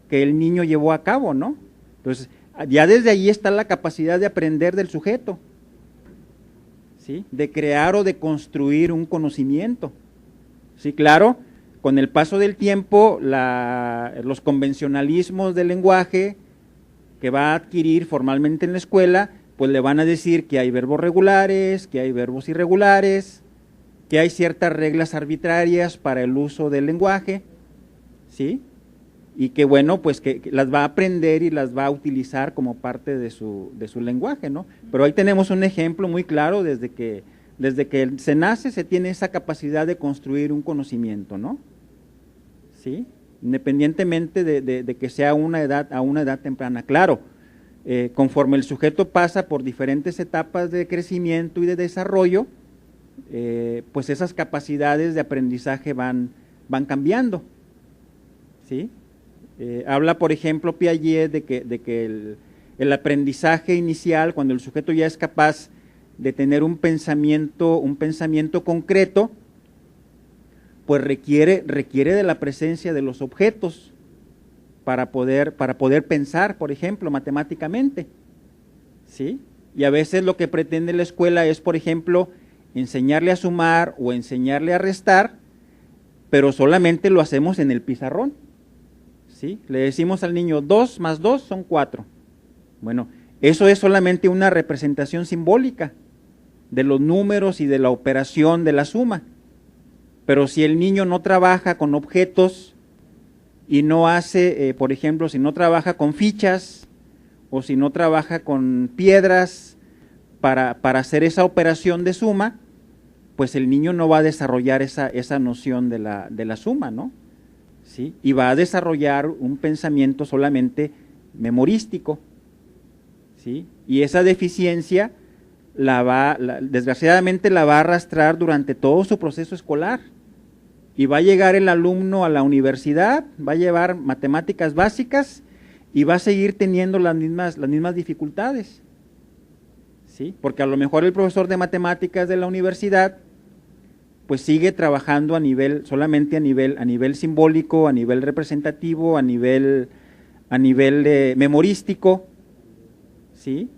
que el niño llevó a cabo, ¿no? Entonces, ya desde ahí está la capacidad de aprender del sujeto, ¿sí? De crear o de construir un conocimiento. Sí, claro, con el paso del tiempo, los convencionalismos del lenguaje que va a adquirir formalmente en la escuela, pues le van a decir que hay verbos regulares, que hay verbos irregulares, que hay ciertas reglas arbitrarias para el uso del lenguaje, ¿sí? Y que bueno, pues que las va a aprender y las va a utilizar como parte de su lenguaje, ¿no? Pero ahí tenemos un ejemplo muy claro, desde que se nace se tiene esa capacidad de construir un conocimiento, ¿no? ¿Sí? Independientemente de que sea a una edad temprana. Claro, conforme el sujeto pasa por diferentes etapas de crecimiento y de desarrollo, pues esas capacidades de aprendizaje van cambiando, ¿sí? Habla, por ejemplo, Piaget de que el aprendizaje inicial, cuando el sujeto ya es capaz de tener un pensamiento concreto, pues requiere de la presencia de los objetos para poder pensar, por ejemplo, matemáticamente, ¿sí? Y a veces lo que pretende la escuela es, por ejemplo, enseñarle a sumar o enseñarle a restar, pero solamente lo hacemos en el pizarrón, ¿sí? Le decimos al niño 2 más 2 son 4. Bueno, eso es solamente una representación simbólica de los números y de la operación de la suma. Pero si el niño no trabaja con objetos y no hace, por ejemplo, si no trabaja con fichas o si no trabaja con piedras para hacer esa operación de suma, pues el niño no va a desarrollar esa noción de la suma, ¿no? ¿Sí? Y va a desarrollar un pensamiento solamente memorístico, ¿sí? Y esa deficiencia desgraciadamente la va a arrastrar durante todo su proceso escolar, y va a llegar el alumno a la universidad, va a llevar matemáticas básicas y va a seguir teniendo las mismas dificultades, ¿sí? Porque a lo mejor el profesor de matemáticas de la universidad pues sigue trabajando solamente a nivel simbólico, a nivel representativo, a nivel memorístico, ¿sí?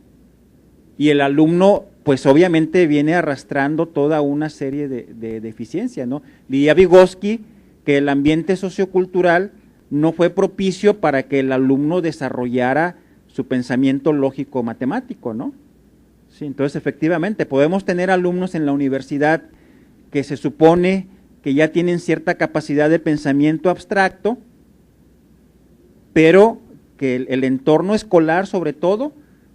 Y el alumno pues obviamente viene arrastrando toda una serie de deficiencias, ¿no? Diría Vygotsky que el ambiente sociocultural no fue propicio para que el alumno desarrollara su pensamiento lógico matemático, ¿no? Sí, entonces efectivamente podemos tener alumnos en la universidad que se supone que ya tienen cierta capacidad de pensamiento abstracto, pero que el entorno escolar sobre todo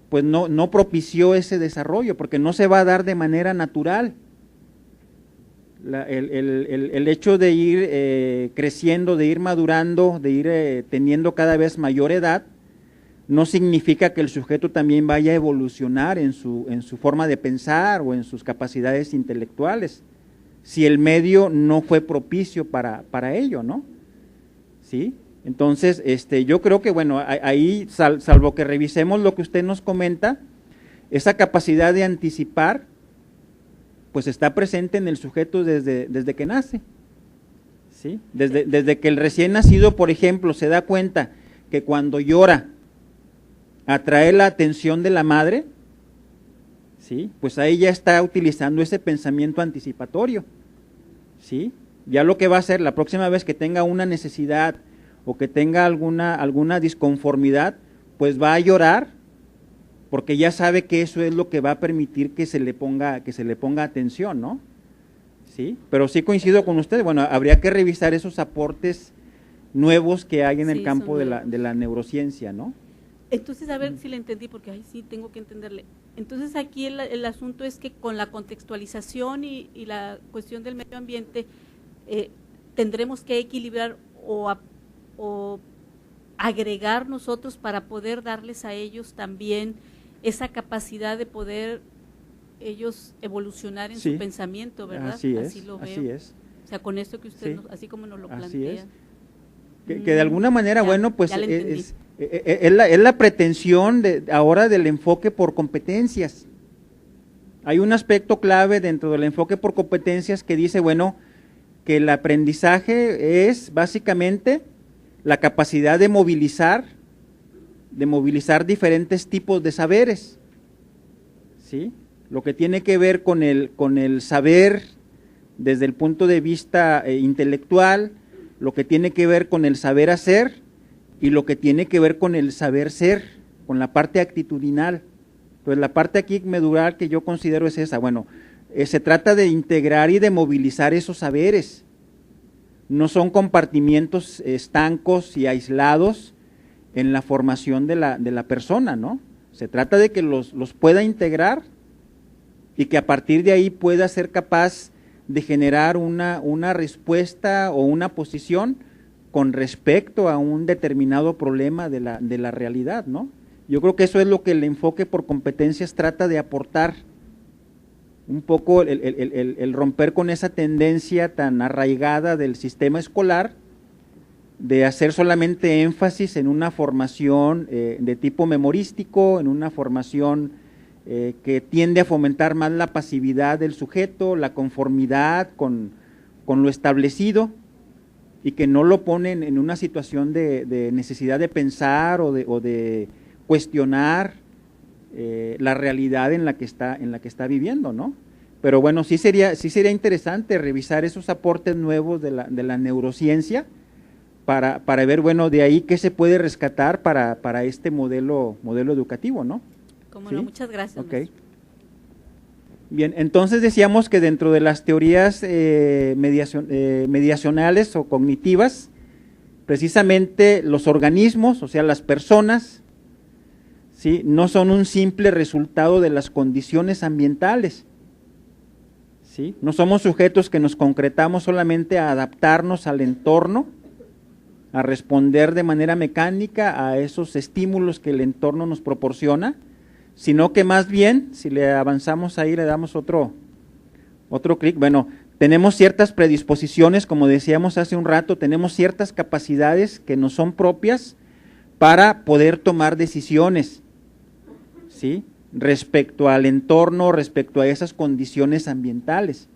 pues no propició ese desarrollo, porque no se va a dar de manera natural. El hecho de ir creciendo, de ir madurando, de ir teniendo cada vez mayor edad, no significa que el sujeto también vaya a evolucionar en su forma de pensar o en sus capacidades intelectuales, si el medio no fue propicio para ello, ¿no? ¿Sí? Entonces, yo creo que, bueno, ahí, salvo que revisemos lo que usted nos comenta, esa capacidad de anticipar, pues está presente en el sujeto desde que nace, ¿sí? Desde que el recién nacido, por ejemplo, se da cuenta que cuando llora atrae la atención de la madre, ¿sí? Pues ahí ya está utilizando ese pensamiento anticipatorio, ¿sí? Ya lo que va a hacer la próxima vez que tenga una necesidad o que tenga alguna disconformidad, pues va a llorar, porque ya sabe que eso es lo que va a permitir que se le ponga atención, ¿no? ¿Sí? Pero sí coincido con usted, bueno, habría que revisar esos aportes nuevos que hay en el campo de la neurociencia, ¿no? Entonces, a ver si le entendí, porque ahí sí tengo que entenderle. Entonces, aquí el asunto es que con la contextualización y la cuestión del medio ambiente, tendremos que equilibrar o agregar nosotros para poder darles a ellos también esa capacidad de poder ellos evolucionar en su pensamiento, ¿verdad? Así lo veo. Así es. O sea, con esto que usted, así como nos lo plantea. Que de alguna manera, bueno, pues es la pretensión ahora del enfoque por competencias. Hay un aspecto clave dentro del enfoque por competencias que dice, bueno, que el aprendizaje es básicamente la capacidad de movilizar diferentes tipos de saberes, ¿sí? Lo que tiene que ver con el saber desde el punto de vista intelectual, lo que tiene que ver con el saber hacer y lo que tiene que ver con el saber ser, con la parte actitudinal. Entonces la parte aquí medular que yo considero es esa, bueno, se trata de integrar y de movilizar esos saberes. No son compartimientos estancos y aislados en la formación de la persona, ¿no? Se trata de que los pueda integrar y que a partir de ahí pueda ser capaz de generar una respuesta o una posición con respecto a un determinado problema de la realidad, ¿no? Yo creo que eso es lo que el enfoque por competencias trata de aportar, un poco el romper con esa tendencia tan arraigada del sistema escolar de hacer solamente énfasis en una formación de tipo memorístico, en una formación que tiende a fomentar más la pasividad del sujeto, la conformidad con lo establecido, y que no lo ponen en una situación de necesidad de pensar o de cuestionar la realidad en la que está viviendo, ¿no? Pero bueno, sí sería interesante revisar esos aportes nuevos de la neurociencia para ver, bueno, de ahí qué se puede rescatar para este modelo educativo, ¿no? Cómo ¿Sí? no, muchas gracias. Okay. Bien, entonces decíamos que dentro de las teorías mediacionales o cognitivas, precisamente los organismos, o sea, las personas, ¿sí?, no son un simple resultado de las condiciones ambientales, ¿sí? No somos sujetos que nos concretamos solamente a adaptarnos al entorno, a responder de manera mecánica a esos estímulos que el entorno nos proporciona, sino que más bien, si le avanzamos ahí, le damos otro clic, bueno, tenemos ciertas predisposiciones, como decíamos hace un rato, tenemos ciertas capacidades que nos son propias para poder tomar decisiones, ¿sí?, respecto al entorno, respecto a esas condiciones ambientales.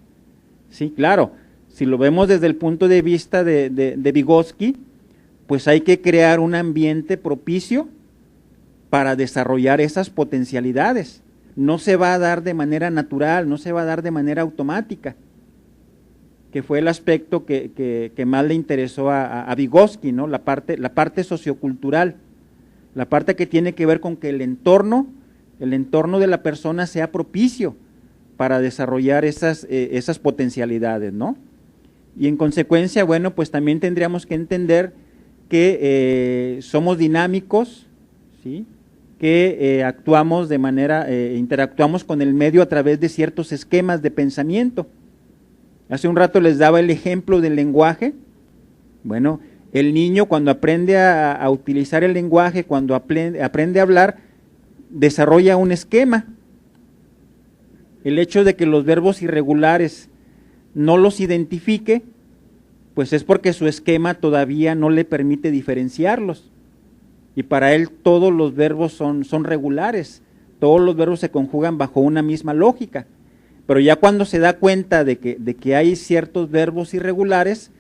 Sí, claro, si lo vemos desde el punto de vista de Vygotsky, pues hay que crear un ambiente propicio para desarrollar esas potencialidades. No se va a dar de manera natural, no se va a dar de manera automática, que fue el aspecto que más le interesó a Vygotsky, ¿no? La parte sociocultural, la parte que tiene que ver con que el entorno de la persona sea propicio para desarrollar esas potencialidades, ¿no? Y en consecuencia, bueno, pues también tendríamos que entender que somos dinámicos, ¿sí?, que actuamos de manera, interactuamos con el medio a través de ciertos esquemas de pensamiento. Hace un rato les daba el ejemplo del lenguaje. Bueno, el niño cuando aprende a utilizar el lenguaje, cuando aprende a hablar, desarrolla un esquema. El hecho de que los verbos irregulares no los identifique, pues es porque su esquema todavía no le permite diferenciarlos. Y para él todos los verbos son regulares, todos los verbos se conjugan bajo una misma lógica. Pero ya cuando se da cuenta de que hay ciertos verbos irregulares,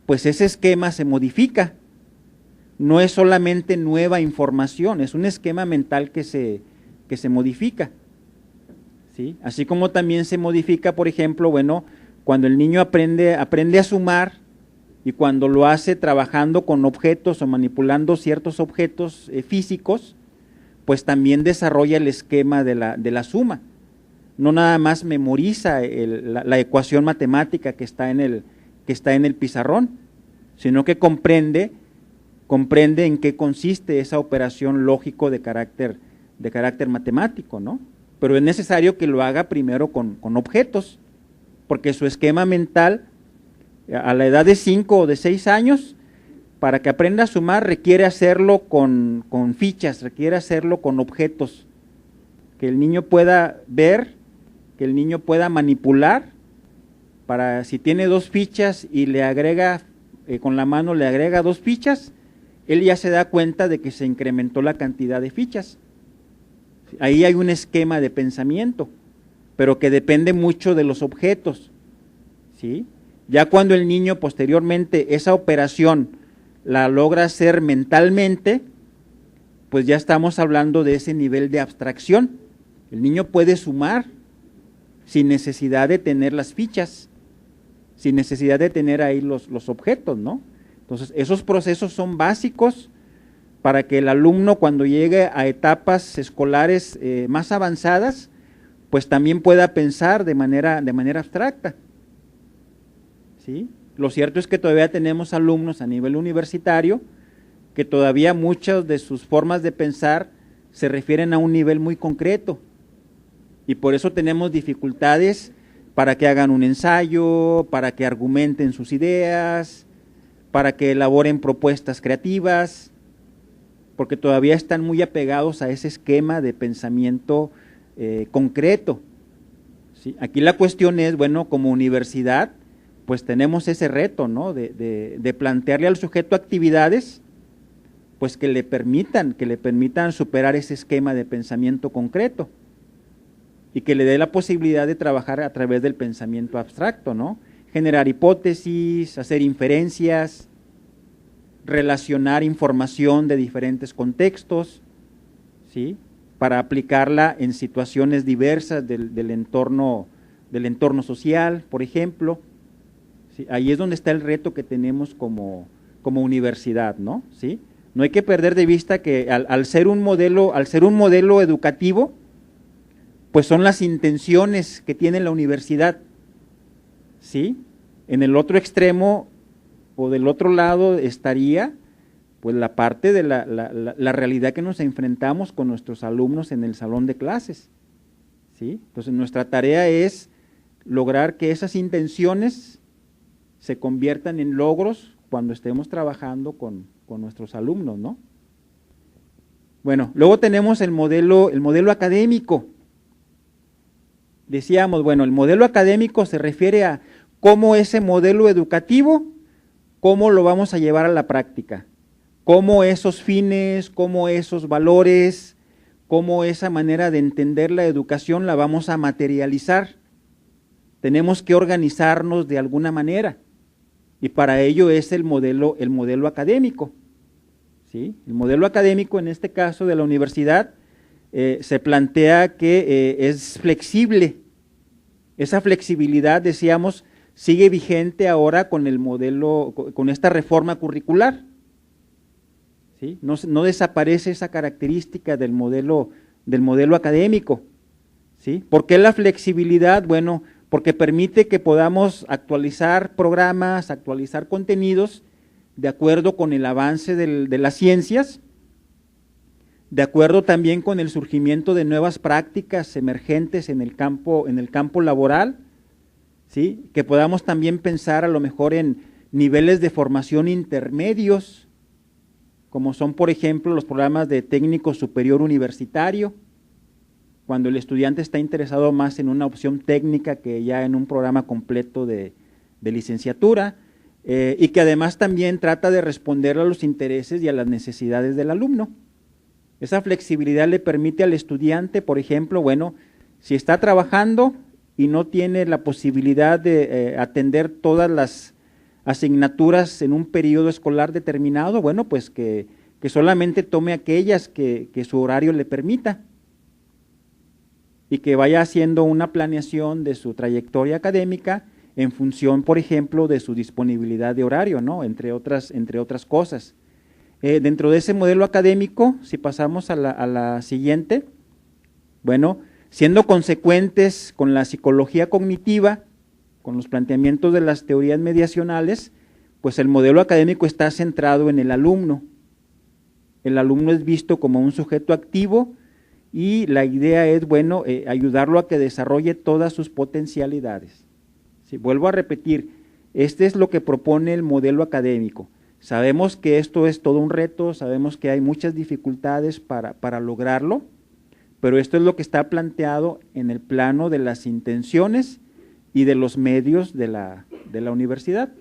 pues ese esquema se modifica. No es solamente nueva información, es un esquema mental que se modifica, ¿sí? Así como también se modifica, por ejemplo, bueno, cuando el niño aprende a sumar y cuando lo hace trabajando con objetos o manipulando ciertos objetos físicos, pues también desarrolla el esquema de la suma. No nada más memoriza la ecuación matemática que está en el pizarrón, sino que comprende en qué consiste esa operación lógico de carácter matemático, ¿no? Pero es necesario que lo haga primero con objetos, porque su esquema mental a la edad de 5 o de 6 años, para que aprenda a sumar, requiere hacerlo con fichas, requiere hacerlo con objetos, que el niño pueda ver, que el niño pueda manipular, para si tiene 2 fichas y le agrega, con la mano le agrega 2 fichas, él ya se da cuenta de que se incrementó la cantidad de fichas. Ahí hay un esquema de pensamiento, pero que depende mucho de los objetos, ¿sí? Ya cuando el niño posteriormente esa operación la logra hacer mentalmente, pues ya estamos hablando de ese nivel de abstracción. El niño puede sumar sin necesidad de tener las fichas, sin necesidad de tener ahí los objetos, ¿no? Entonces, esos procesos son básicos para que el alumno, cuando llegue a etapas escolares más avanzadas, pues también pueda pensar de manera abstracta, ¿sí? Lo cierto es que todavía tenemos alumnos a nivel universitario que todavía muchas de sus formas de pensar se refieren a un nivel muy concreto, y por eso tenemos dificultades para que hagan un ensayo, para que argumenten sus ideas, para que elaboren propuestas creativas, porque todavía están muy apegados a ese esquema de pensamiento concreto, ¿sí? Aquí la cuestión es, bueno, como universidad, pues tenemos ese reto, ¿no? De plantearle al sujeto actividades, pues que le permitan superar ese esquema de pensamiento concreto, y que le dé la posibilidad de trabajar a través del pensamiento abstracto, ¿no? Generar hipótesis, hacer inferencias, relacionar información de diferentes contextos, ¿sí? Para aplicarla en situaciones diversas del entorno social, por ejemplo, ¿sí? Ahí es donde está el reto que tenemos como universidad, ¿no? ¿Sí? No hay que perder de vista que al ser un modelo educativo, pues son las intenciones que tiene la universidad, ¿sí? En el otro extremo o del otro lado estaría pues la parte de la realidad que nos enfrentamos con nuestros alumnos en el salón de clases, ¿sí? Entonces nuestra tarea es lograr que esas intenciones se conviertan en logros cuando estemos trabajando con nuestros alumnos, ¿no? Bueno, luego tenemos el modelo académico. Decíamos, bueno, el modelo académico se refiere a cómo ese modelo educativo, cómo lo vamos a llevar a la práctica, cómo esos fines, cómo esos valores, cómo esa manera de entender la educación la vamos a materializar. Tenemos que organizarnos de alguna manera, y para ello es el modelo académico, ¿sí? El modelo académico, en este caso de la universidad, se plantea que es flexible. Esa flexibilidad, decíamos, sigue vigente ahora con el modelo, con esta reforma curricular, ¿sí? No desaparece esa característica del modelo académico, ¿sí? ¿Por qué la flexibilidad? Bueno, porque permite que podamos actualizar programas, actualizar contenidos de acuerdo con el avance de las ciencias, de acuerdo también con el surgimiento de nuevas prácticas emergentes en el campo laboral, ¿sí? Que podamos también pensar a lo mejor en niveles de formación intermedios, como son, por ejemplo, los programas de técnico superior universitario, cuando el estudiante está interesado más en una opción técnica que ya en un programa completo de licenciatura, y que además también trata de responder a los intereses y a las necesidades del alumno. Esa flexibilidad le permite al estudiante, por ejemplo, bueno, si está trabajando y no tiene la posibilidad de atender todas las asignaturas en un periodo escolar determinado, bueno, pues que solamente tome aquellas que su horario le permita, y que vaya haciendo una planeación de su trayectoria académica en función, por ejemplo, de su disponibilidad de horario, ¿no? Entre otras cosas. Dentro de ese modelo académico, si pasamos a la siguiente, bueno, siendo consecuentes con la psicología cognitiva, con los planteamientos de las teorías mediacionales, pues el modelo académico está centrado en el alumno. El alumno es visto como un sujeto activo y la idea es, bueno, ayudarlo a que desarrolle todas sus potencialidades. Sí, vuelvo a repetir, este es lo que propone el modelo académico. Sabemos que esto es todo un reto, sabemos que hay muchas dificultades para lograrlo, pero esto es lo que está planteado en el plano de las intenciones y de los medios de la universidad.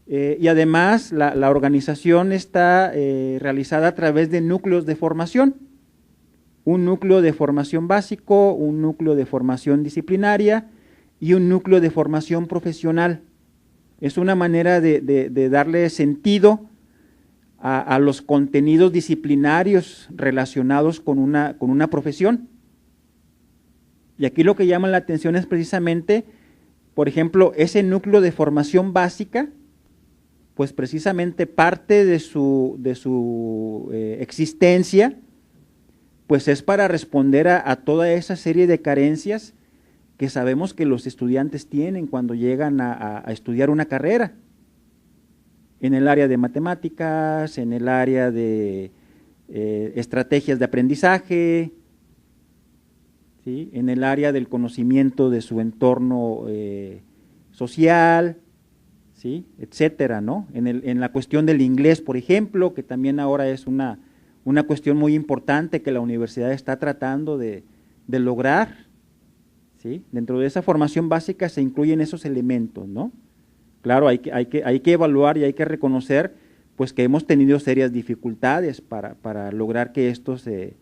Y además la organización está realizada a través de núcleos de formación. Un núcleo de formación básico, un núcleo de formación disciplinaria y un núcleo de formación profesional. Es una manera de darle sentido a los contenidos disciplinarios relacionados con una profesión. Y aquí lo que llama la atención es precisamente, por ejemplo, ese núcleo de formación básica, pues precisamente parte de su existencia, pues es para responder a toda esa serie de carencias que sabemos que los estudiantes tienen cuando llegan a estudiar una carrera, en el área de matemáticas, en el área de estrategias de aprendizaje, ¿sí? En el área del conocimiento de su entorno social, ¿sí? Etcétera, ¿no? En la cuestión del inglés, por ejemplo, que también ahora es una cuestión muy importante que la universidad está tratando de lograr, ¿sí? Dentro de esa formación básica se incluyen esos elementos, ¿no? Claro, hay que evaluar y hay que reconocer pues que hemos tenido serias dificultades para lograr que esto se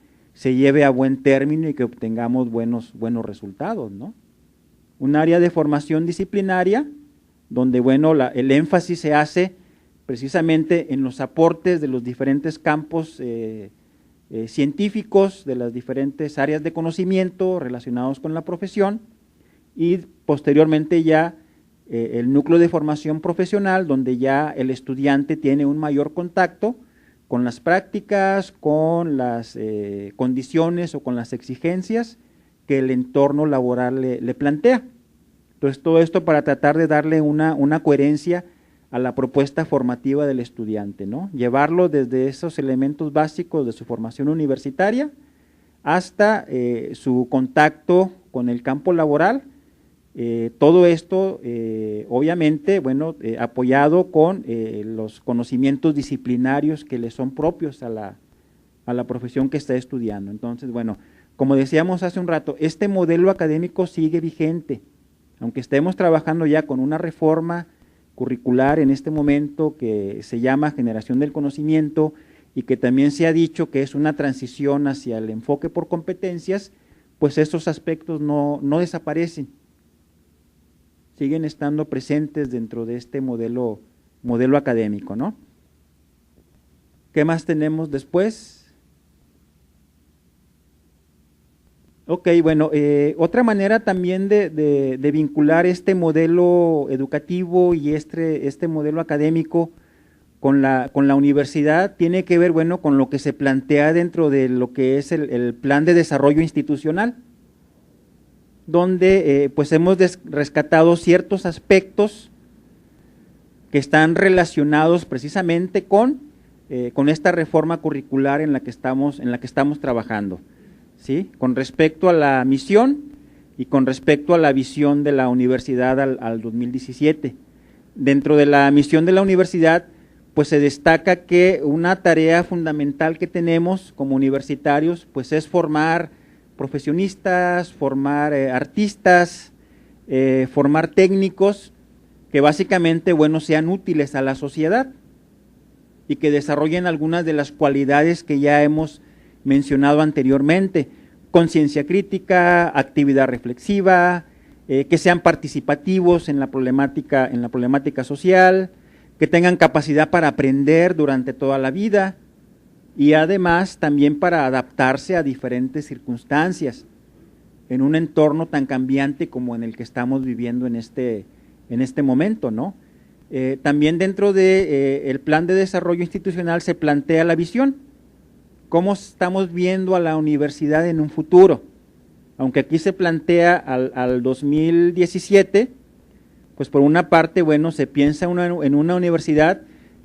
lleve a buen término y que obtengamos buenos resultados, ¿no? Un área de formación disciplinaria donde, bueno, el énfasis se hace precisamente en los aportes de los diferentes campos científicos, de las diferentes áreas de conocimiento relacionados con la profesión, y posteriormente ya el núcleo de formación profesional, donde ya el estudiante tiene un mayor contacto con las prácticas, con las condiciones o con las exigencias que el entorno laboral le plantea. Entonces, todo esto para tratar de darle una coherencia a la propuesta formativa del estudiante, ¿no? Llevarlo desde esos elementos básicos de su formación universitaria hasta su contacto con el campo laboral, todo esto obviamente, bueno, apoyado con los conocimientos disciplinarios que le son propios a la profesión que está estudiando. Entonces, bueno, como decíamos hace un rato, este modelo académico sigue vigente, aunque estemos trabajando ya con una reforma curricular en este momento que se llama Generación del Conocimiento y que también se ha dicho que es una transición hacia el enfoque por competencias, pues esos aspectos no desaparecen, siguen estando presentes dentro de este modelo académico, ¿no? ¿Qué más tenemos después? Ok, bueno, otra manera también de vincular este modelo educativo y este modelo académico con la universidad tiene que ver, bueno, con lo que se plantea dentro de lo que es el plan de desarrollo institucional, donde pues hemos rescatado ciertos aspectos que están relacionados precisamente con esta reforma curricular en la que estamos trabajando, ¿sí? Con respecto a la misión y con respecto a la visión de la universidad al 2017. Dentro de la misión de la universidad, pues se destaca que una tarea fundamental que tenemos como universitarios, pues es formar profesionistas, formar artistas, formar técnicos que básicamente, bueno, sean útiles a la sociedad y que desarrollen algunas de las cualidades que ya hemos mencionado anteriormente: conciencia crítica, actividad reflexiva, que sean participativos en la problemática social, que tengan capacidad para aprender durante toda la vida y además también para adaptarse a diferentes circunstancias en un entorno tan cambiante como en el que estamos viviendo en este en este momento, ¿no? También dentro de el plan de desarrollo institucional se plantea la visión, cómo estamos viendo a la universidad en un futuro, aunque aquí se plantea al 2017, pues por una parte, bueno, se piensa en una universidad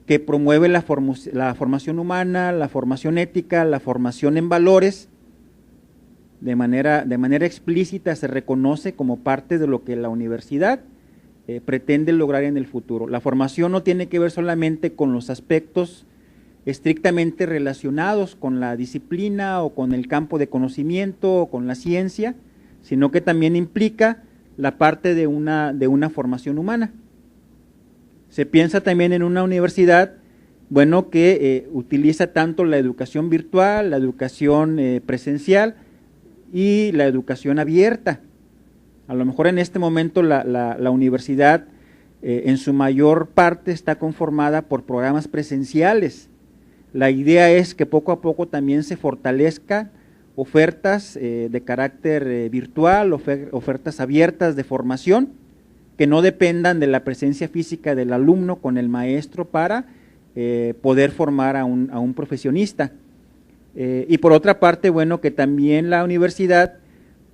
que promueve la formación humana, la formación ética, la formación en valores, de manera explícita se reconoce como parte de lo que la universidad pretende lograr en el futuro. La formación no tiene que ver solamente con los aspectos estrictamente relacionados con la disciplina o con el campo de conocimiento o con la ciencia, sino que también implica la parte de una formación humana. Se piensa también en una universidad, bueno, que utiliza tanto la educación virtual, la educación presencial y la educación abierta. A lo mejor en este momento la universidad en su mayor parte está conformada por programas presenciales. La idea es que poco a poco también se fortalezca ofertas de carácter virtual, ofertas abiertas de formación, que no dependan de la presencia física del alumno con el maestro para poder formar a un profesionista. Y por otra parte, bueno, que también la universidad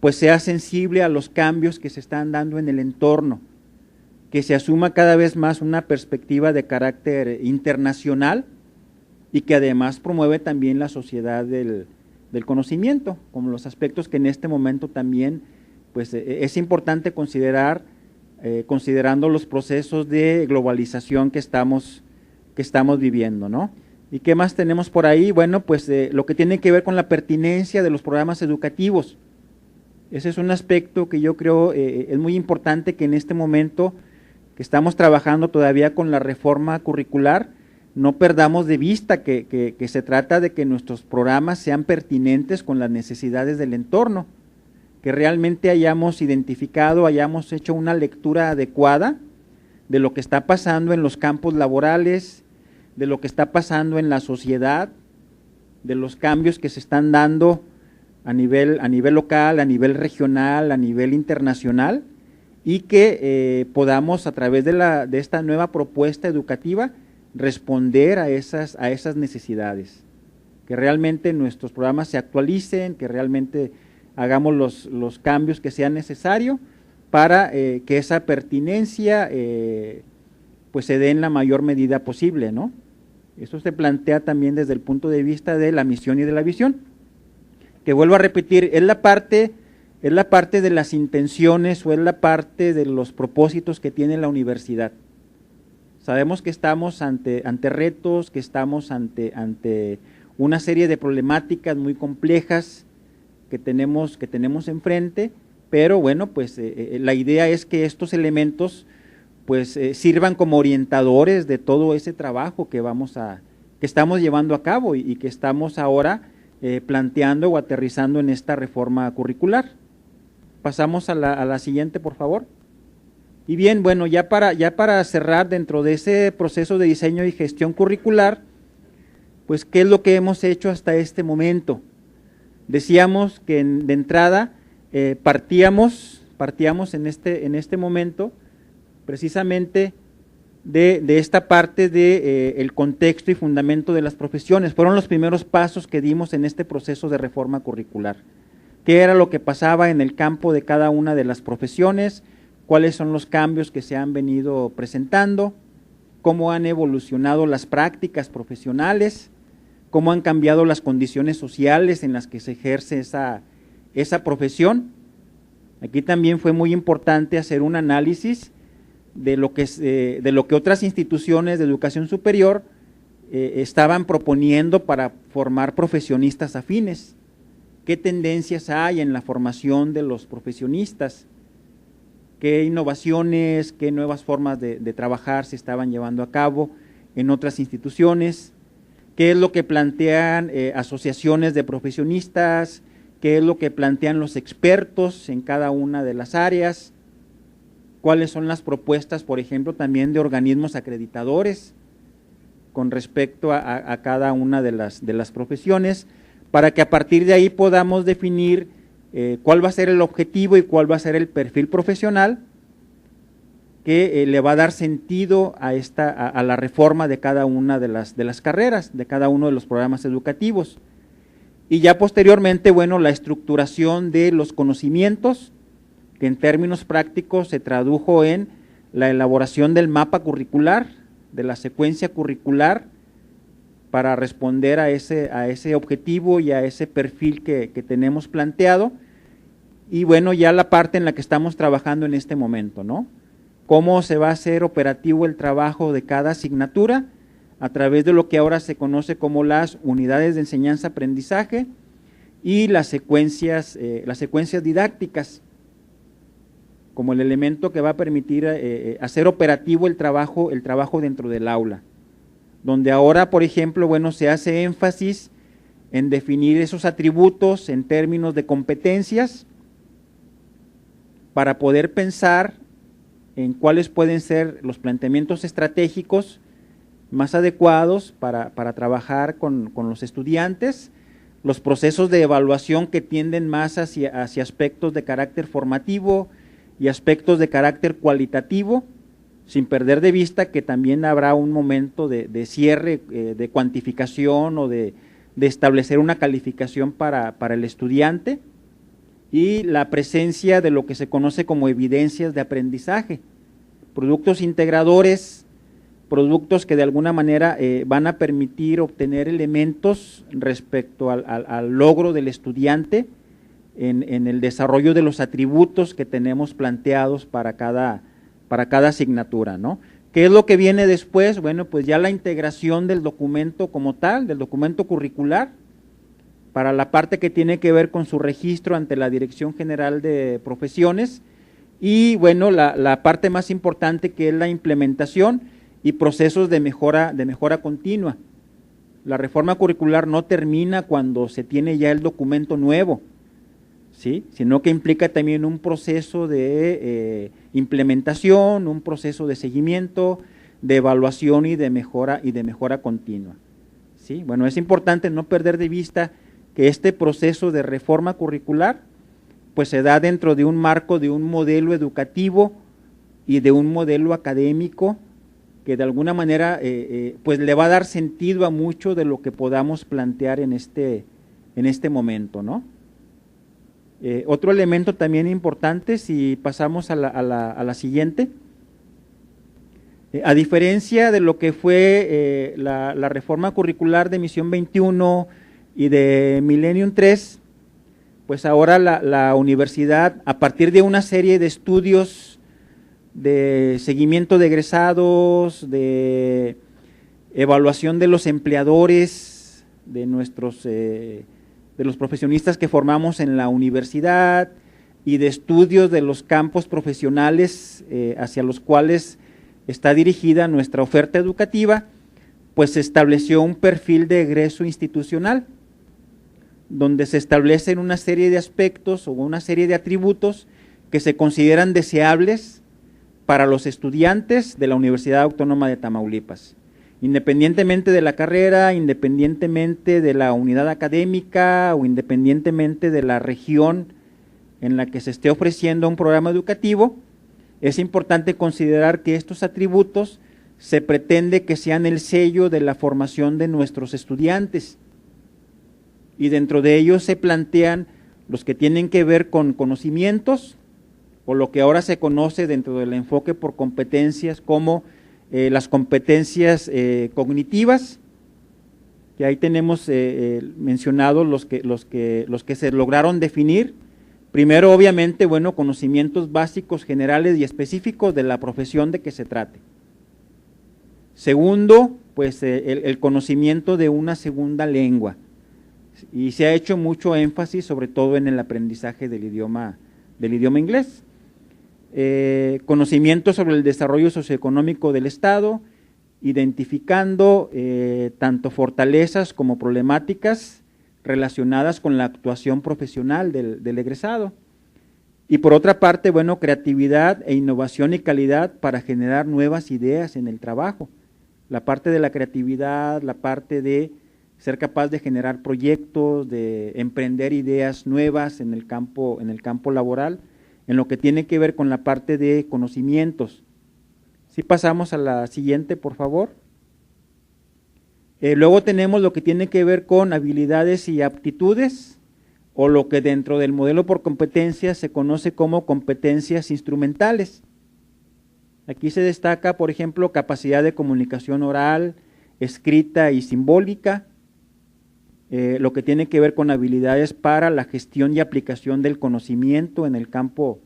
pues sea sensible a los cambios que se están dando en el entorno, que se asuma cada vez más una perspectiva de carácter internacional y que además promueve también la sociedad del conocimiento, como los aspectos que en este momento también pues es importante considerar, considerando los procesos de globalización que estamos viviendo, ¿no? ¿Y qué más tenemos por ahí? Bueno, pues lo que tiene que ver con la pertinencia de los programas educativos. Ese es un aspecto que yo creo es muy importante, que en este momento que estamos trabajando todavía con la reforma curricular, no perdamos de vista que se trata de que nuestros programas sean pertinentes con las necesidades del entorno, que realmente hayamos identificado, hayamos hecho una lectura adecuada de lo que está pasando en los campos laborales, de lo que está pasando en la sociedad, de los cambios que se están dando a nivel local, a nivel regional, a nivel internacional, y que podamos a través de esta nueva propuesta educativa responder a esas necesidades, que realmente nuestros programas se actualicen, que realmente hagamos los cambios que sean necesarios para que esa pertinencia pues se dé en la mayor medida posible, ¿no? Eso se plantea también desde el punto de vista de la misión y de la visión, que vuelvo a repetir, es la parte de las intenciones o es la parte de los propósitos que tiene la universidad. Sabemos que estamos ante retos, que estamos ante una serie de problemáticas muy complejas que tenemos enfrente, pero bueno, pues la idea es que estos elementos pues sirvan como orientadores de todo ese trabajo que estamos llevando a cabo y que estamos ahora planteando o aterrizando en esta reforma curricular. Pasamos a la siguiente, por favor. Y bien, bueno, ya para cerrar dentro de ese proceso de diseño y gestión curricular, pues ¿qué es lo que hemos hecho hasta este momento? Decíamos que de entrada partíamos en este momento precisamente de esta parte de el contexto y fundamento de las profesiones. Fueron los primeros pasos que dimos en este proceso de reforma curricular. ¿Qué era lo que pasaba en el campo de cada una de las profesiones? ¿Cuáles son los cambios que se han venido presentando? ¿Cómo han evolucionado las prácticas profesionales? ¿Cómo han cambiado las condiciones sociales en las que se ejerce esa profesión? Aquí también fue muy importante hacer un análisis de lo que otras instituciones de educación superior estaban proponiendo para formar profesionistas afines. ¿Qué tendencias hay en la formación de los profesionistas? ¿Qué innovaciones, qué nuevas formas de trabajar se estaban llevando a cabo en otras instituciones? ¿Qué es lo que plantean asociaciones de profesionistas? ¿Qué es lo que plantean los expertos en cada una de las áreas? ¿Cuáles son las propuestas, por ejemplo, también de organismos acreditadores con respecto a cada una de las profesiones, para que a partir de ahí podamos definir cuál va a ser el objetivo y cuál va a ser el perfil profesional que le va a dar sentido a la reforma de cada una de las carreras, de cada uno de los programas educativos. Y ya posteriormente, bueno, la estructuración de los conocimientos, que en términos prácticos se tradujo en la elaboración del mapa curricular, de la secuencia curricular, para responder a ese objetivo y a ese perfil que tenemos planteado. Y bueno, ya la parte en la que estamos trabajando en este momento, ¿no? Cómo se va a hacer operativo el trabajo de cada asignatura a través de lo que ahora se conoce como las unidades de enseñanza-aprendizaje y las secuencias didácticas, como el elemento que va a permitir hacer operativo el trabajo dentro del aula, donde ahora, por ejemplo, bueno, se hace énfasis en definir esos atributos en términos de competencias para poder pensar en cuáles pueden ser los planteamientos estratégicos más adecuados para trabajar con los estudiantes, los procesos de evaluación que tienden más hacia aspectos de carácter formativo y aspectos de carácter cualitativo, sin perder de vista que también habrá un momento de cierre, de cuantificación o de establecer una calificación para el estudiante, y la presencia de lo que se conoce como evidencias de aprendizaje, productos integradores, productos que de alguna manera van a permitir obtener elementos respecto al logro del estudiante en el desarrollo de los atributos que tenemos planteados para cada asignatura, ¿no? ¿Qué es lo que viene después? Bueno, pues ya la integración del documento como tal, del documento curricular, para la parte que tiene que ver con su registro ante la Dirección General de Profesiones, y bueno, la parte más importante, que es la implementación y procesos de mejora continua. La reforma curricular no termina cuando se tiene ya el documento nuevo, ¿sí?, sino que implica también un proceso de implementación, un proceso de seguimiento, de evaluación y de mejora continua, ¿sí? Bueno, es importante no perder de vista que este proceso de reforma curricular pues se da dentro de un marco de un modelo educativo y de un modelo académico que de alguna manera pues le va a dar sentido a mucho de lo que podamos plantear en este momento, ¿no? Otro elemento también importante, si pasamos a la siguiente, a diferencia de lo que fue la reforma curricular de Misión 21 y de Millennium 3, pues ahora la universidad, a partir de una serie de estudios de seguimiento de egresados, de evaluación de los empleadores, de los profesionistas que formamos en la universidad, y de estudios de los campos profesionales hacia los cuales está dirigida nuestra oferta educativa, pues se estableció un perfil de egreso institucional, donde se establecen una serie de aspectos o una serie de atributos que se consideran deseables para los estudiantes de la Universidad Autónoma de Tamaulipas, independientemente de la carrera, independientemente de la unidad académica o independientemente de la región en la que se esté ofreciendo un programa educativo. Es importante considerar que estos atributos se pretende que sean el sello de la formación de nuestros estudiantes, y dentro de ellos se plantean los que tienen que ver con conocimientos, o lo que ahora se conoce dentro del enfoque por competencias como las competencias cognitivas, que ahí tenemos mencionados los que se lograron definir. Primero, obviamente, bueno, conocimientos básicos, generales y específicos de la profesión de que se trate. Segundo, pues el conocimiento de una segunda lengua, y se ha hecho mucho énfasis sobre todo en el aprendizaje del idioma inglés. Conocimiento sobre el desarrollo socioeconómico del Estado, identificando tanto fortalezas como problemáticas relacionadas con la actuación profesional del egresado. Y por otra parte, bueno, creatividad e innovación y calidad para generar nuevas ideas en el trabajo. La parte de la creatividad, la parte de ser capaz de generar proyectos, de emprender ideas nuevas en el campo laboral, en lo que tiene que ver con la parte de conocimientos, Si pasamos a la siguiente, por favor. Luego tenemos lo que tiene que ver con habilidades y aptitudes, o lo que dentro del modelo por competencias se conoce como competencias instrumentales. Aquí se destaca, por ejemplo, capacidad de comunicación oral, escrita y simbólica, lo que tiene que ver con habilidades para la gestión y aplicación del conocimiento en el campo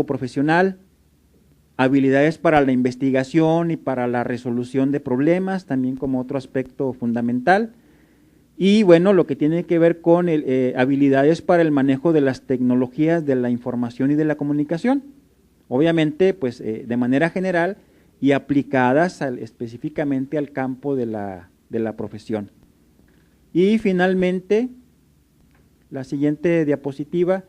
profesional, habilidades para la investigación y para la resolución de problemas, también como otro aspecto fundamental, y bueno, lo que tiene que ver con habilidades para el manejo de las tecnologías de la información y de la comunicación, obviamente pues de manera general y aplicadas específicamente al campo de la profesión. Y finalmente, la siguiente diapositiva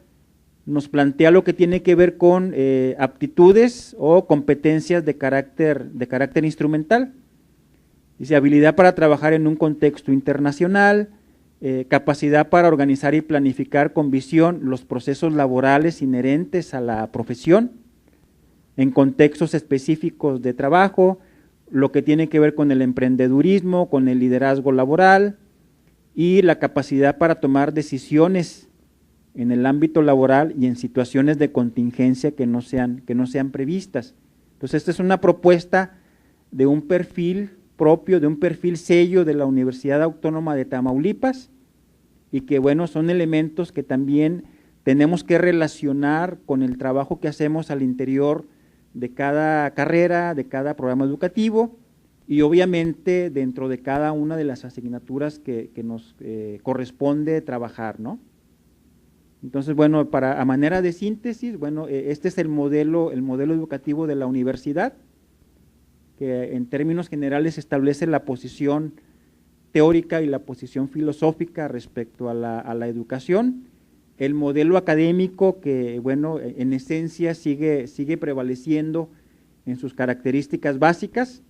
nos plantea lo que tiene que ver con aptitudes o competencias de carácter instrumental. Dice, habilidad para trabajar en un contexto internacional, capacidad para organizar y planificar con visión los procesos laborales inherentes a la profesión, en contextos específicos de trabajo, lo que tiene que ver con el emprendedurismo, con el liderazgo laboral y la capacidad para tomar decisiones en el ámbito laboral y en situaciones de contingencia que no sean previstas. Entonces, esta es una propuesta de un perfil propio, de un perfil sello de la Universidad Autónoma de Tamaulipas, y que bueno, son elementos que también tenemos que relacionar con el trabajo que hacemos al interior de cada carrera, de cada programa educativo, y obviamente dentro de cada una de las asignaturas que nos corresponde trabajar, ¿no? Entonces, bueno, a manera de síntesis, bueno, este es el modelo educativo de la universidad, que en términos generales establece la posición teórica y la posición filosófica respecto a la educación. El modelo académico que, bueno, en esencia sigue prevaleciendo en sus características básicas.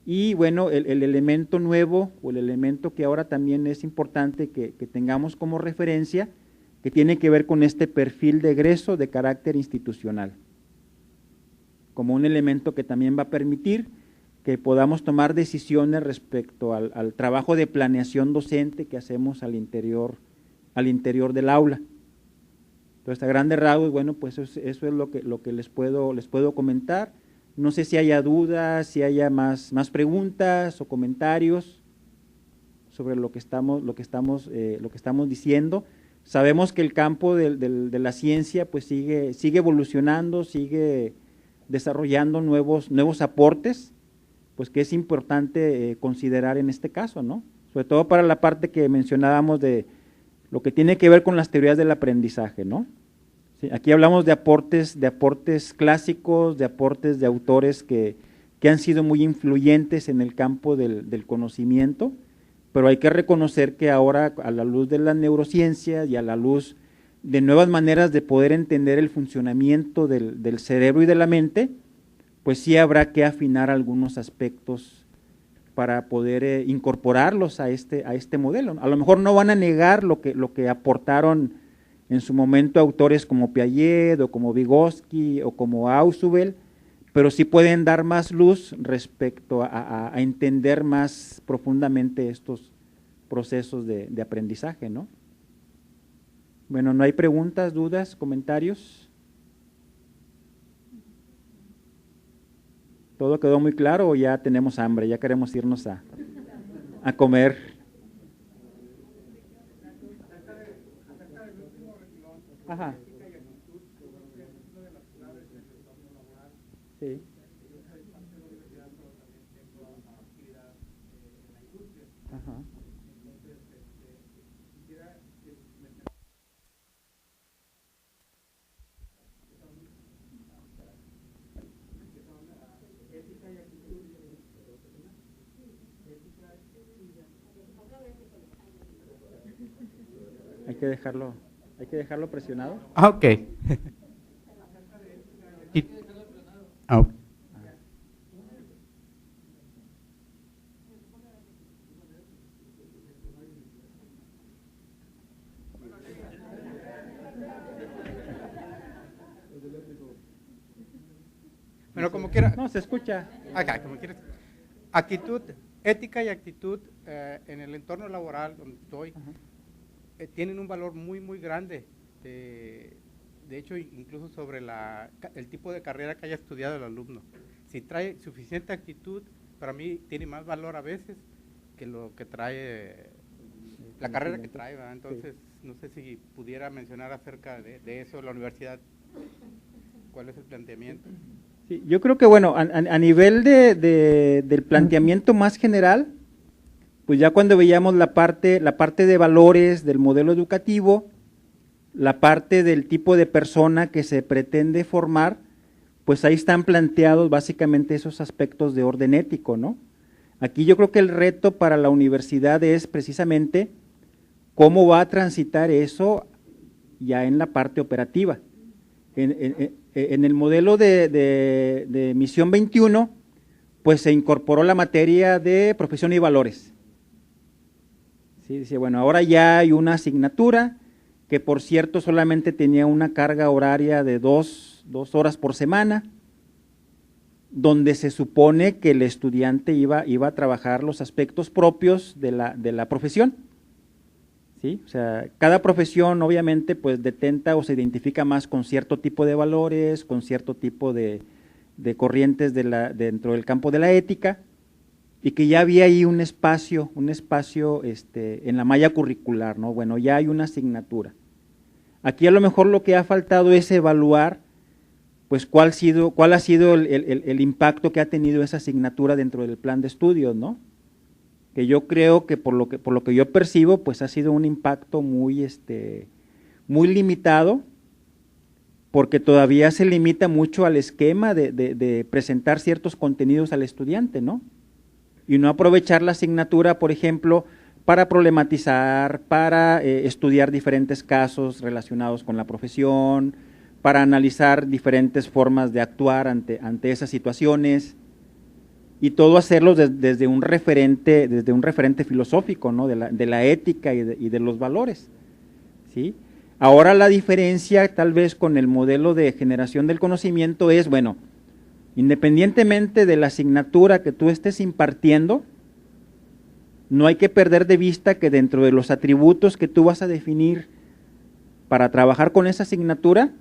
Y bueno, el elemento nuevo, o el elemento que ahora también es importante que tengamos como referencia, que tiene que ver con este perfil de egreso de carácter institucional, como un elemento que también va a permitir que podamos tomar decisiones respecto al trabajo de planeación docente que hacemos al interior del aula. Entonces, a grandes rasgos, bueno, pues eso es lo que les puedo comentar. No sé si haya dudas, si haya más preguntas o comentarios sobre lo que estamos diciendo. Sabemos que el campo de la ciencia pues sigue evolucionando, sigue desarrollando nuevos aportes, pues que es importante considerar en este caso, ¿no? Sobre todo para la parte que mencionábamos de lo que tiene que ver con las teorías del aprendizaje, ¿no? Sí, aquí hablamos de aportes clásicos, de aportes de autores que han sido muy influyentes en el campo del conocimiento, pero hay que reconocer que ahora, a la luz de las neurociencias y a la luz de nuevas maneras de poder entender el funcionamiento del cerebro y de la mente, pues sí habrá que afinar algunos aspectos para poder incorporarlos a este modelo. A lo mejor no van a negar lo que aportaron en su momento autores como Piaget o como Vygotsky o como Ausubel, pero sí pueden dar más luz respecto a entender más profundamente estos procesos de aprendizaje, ¿no? Bueno, ¿no hay preguntas, dudas, comentarios? ¿Todo quedó muy claro o ya tenemos hambre, ya queremos irnos a comer? Ajá. Sí. Ajá. Hay que dejarlo presionado. Ah, ok. Ok. Bueno, como quiera. No, se escucha. Acá, como quieras. Actitud, ética y actitud en el entorno laboral donde estoy, tienen un valor muy, muy grande. De hecho, incluso sobre el tipo de carrera que haya estudiado el alumno. Si trae suficiente actitud, para mí tiene más valor a veces que lo que trae, la carrera que trae, ¿verdad? Entonces, no sé si pudiera mencionar acerca de eso, la universidad, ¿cuál es el planteamiento? Sí, yo creo que, bueno, a nivel del planteamiento más general, pues ya cuando veíamos la parte de valores del modelo educativo, la parte del tipo de persona que se pretende formar, pues ahí están planteados básicamente esos aspectos de orden ético, ¿no? Aquí yo creo que el reto para la universidad es precisamente cómo va a transitar eso ya en la parte operativa. En el modelo de Misión 21, pues se incorporó la materia de profesión y valores. Sí, dice, bueno, ahora ya hay una asignatura que por cierto solamente tenía una carga horaria de dos horas por semana, donde se supone que el estudiante iba a trabajar los aspectos propios de la profesión. ¿Sí? O sea, cada profesión obviamente pues detenta o se identifica más con cierto tipo de valores, con cierto tipo de corrientes dentro del campo de la ética, y que ya había ahí un espacio en la malla curricular, ¿no? Bueno, ya hay una asignatura. Aquí a lo mejor lo que ha faltado es evaluar pues cuál ha sido el impacto que ha tenido esa asignatura dentro del plan de estudios, ¿no? Que yo creo que por lo que yo percibo, pues ha sido un impacto muy limitado, porque todavía se limita mucho al esquema de presentar ciertos contenidos al estudiante, ¿no? Y no aprovechar la asignatura, por ejemplo, para problematizar, para estudiar diferentes casos relacionados con la profesión, para analizar diferentes formas de actuar ante esas situaciones, y todo hacerlo desde un referente filosófico, ¿no? de la ética y de los valores, ¿sí? Ahora la diferencia tal vez con el modelo de generación del conocimiento es, bueno, independientemente de la asignatura que tú estés impartiendo, no hay que perder de vista que dentro de los atributos que tú vas a definir para trabajar con esa asignatura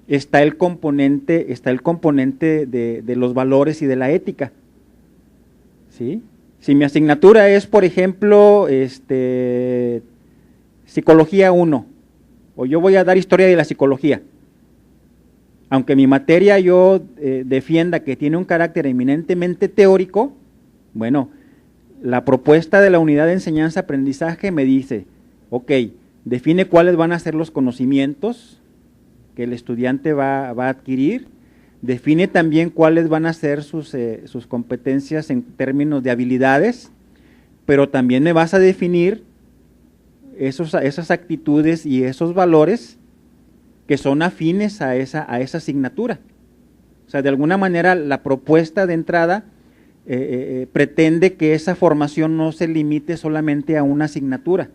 está el componente de los valores y de la ética. ¿Sí? Si mi asignatura es, por ejemplo, Psicología 1, o yo voy a dar Historia de la Psicología, aunque mi materia yo defienda que tiene un carácter eminentemente teórico, bueno, la propuesta de la unidad de enseñanza-aprendizaje me dice, ok, define cuáles van a ser los conocimientos que el estudiante va a adquirir, define también cuáles van a ser sus competencias en términos de habilidades, pero también me vas a definir esas actitudes y esos valores que son afines a esa asignatura. O sea, de alguna manera la propuesta de entrada pretende que esa formación no se limite solamente a una asignatura,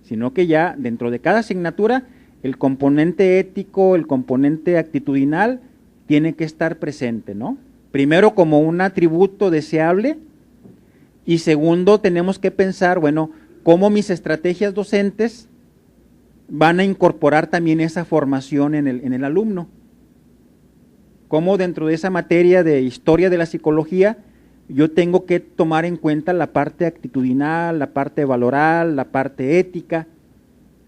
sino que ya dentro de cada asignatura el componente ético, el componente actitudinal tiene que estar presente, ¿no? Primero como un atributo deseable, y segundo tenemos que pensar, bueno, cómo mis estrategias docentes van a incorporar también esa formación en el alumno. Cómo dentro de esa materia de historia de la psicología yo tengo que tomar en cuenta la parte actitudinal, la parte valoral, la parte ética,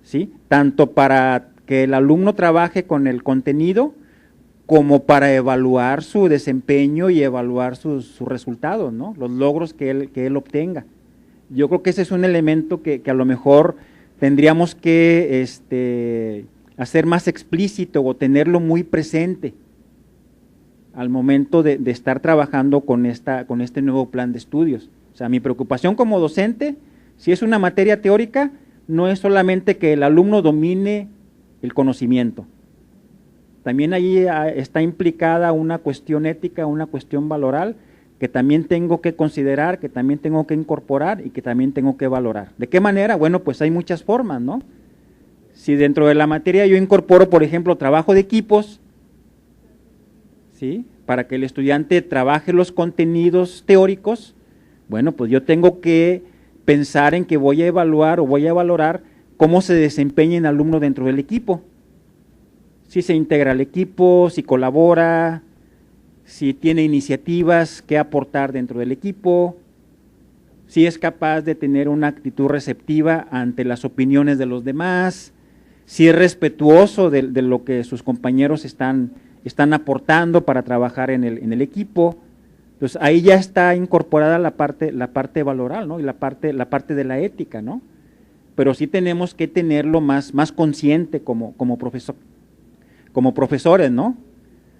¿sí? Tanto para que el alumno trabaje con el contenido como para evaluar su desempeño y evaluar sus resultados, ¿no? Los logros que él obtenga. Yo creo que ese es un elemento que a lo mejor tendríamos que hacer más explícito o tenerlo muy presente al momento de estar trabajando con este nuevo plan de estudios. O sea, mi preocupación como docente, si es una materia teórica, no es solamente que el alumno domine el conocimiento. También ahí está implicada una cuestión ética, una cuestión valoral, que también tengo que considerar, que también tengo que incorporar y que también tengo que valorar. ¿De qué manera? Bueno, pues hay muchas formas, ¿no? Si dentro de la materia yo incorporo, por ejemplo, trabajo de equipos, ¿sí? para que el estudiante trabaje los contenidos teóricos, bueno, pues yo tengo que pensar en que voy a evaluar o voy a valorar cómo se desempeña el alumno dentro del equipo. Si se integra al equipo, si colabora, si tiene iniciativas que aportar dentro del equipo, si es capaz de tener una actitud receptiva ante las opiniones de los demás, si es respetuoso de lo que sus compañeros están aportando para trabajar en el equipo. Entonces ahí ya está incorporada la parte valoral, ¿no? Y la parte de la ética, ¿no? Pero sí tenemos que tenerlo más consciente como profesores, ¿no?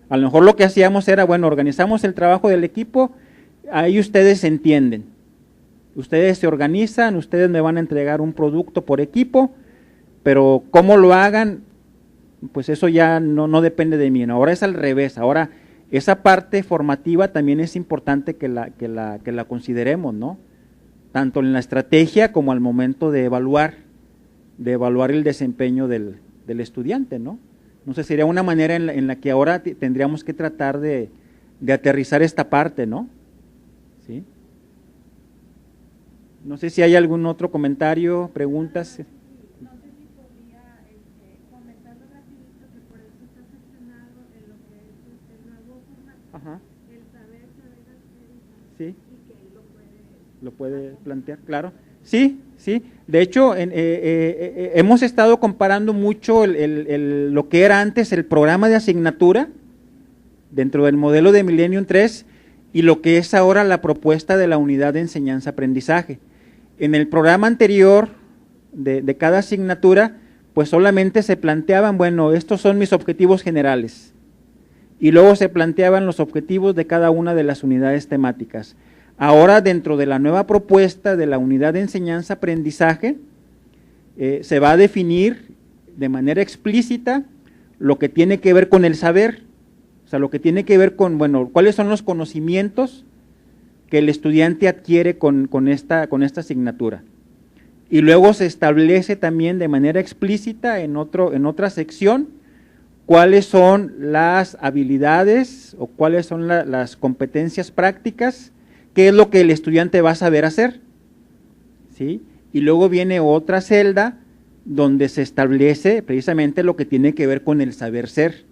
A lo mejor lo que hacíamos era, bueno, organizamos el trabajo del equipo, ahí ustedes se entienden, ustedes se organizan, ustedes me van a entregar un producto por equipo, pero cómo lo hagan, pues eso ya no depende de mí, ¿no? Ahora es al revés, ahora esa parte formativa también es importante que la consideremos, ¿no? Tanto en la estrategia como al momento de evaluar el desempeño del estudiante, ¿no? No sé, sería una manera en la que ahora tendríamos que tratar de aterrizar esta parte, ¿no? ¿Sí? No sé si hay algún otro comentario, preguntas. No sé si podría comentarlo rapidito que por eso está seccionado en lo que es el nuevo formato, Ajá. el saber hacer Sí. y que Lo puede plantear, claro. Sí, sí. De hecho, hemos estado comparando mucho lo que era antes el programa de asignatura dentro del modelo de Millennium 3 y lo que es ahora la propuesta de la unidad de enseñanza-aprendizaje. En el programa anterior de cada asignatura, pues solamente se planteaban, bueno, estos son mis objetivos generales. Y luego se planteaban los objetivos de cada una de las unidades temáticas. Ahora, dentro de la nueva propuesta de la unidad de enseñanza-aprendizaje, se va a definir de manera explícita lo que tiene que ver con el saber, o sea, lo que tiene que ver con, bueno, cuáles son los conocimientos que el estudiante adquiere con esta asignatura. Y luego se establece también de manera explícita en otra sección cuáles son las habilidades o cuáles son las competencias prácticas, qué es lo que el estudiante va a saber hacer, ¿sí? Y luego viene otra celda donde se establece precisamente lo que tiene que ver con el saber ser,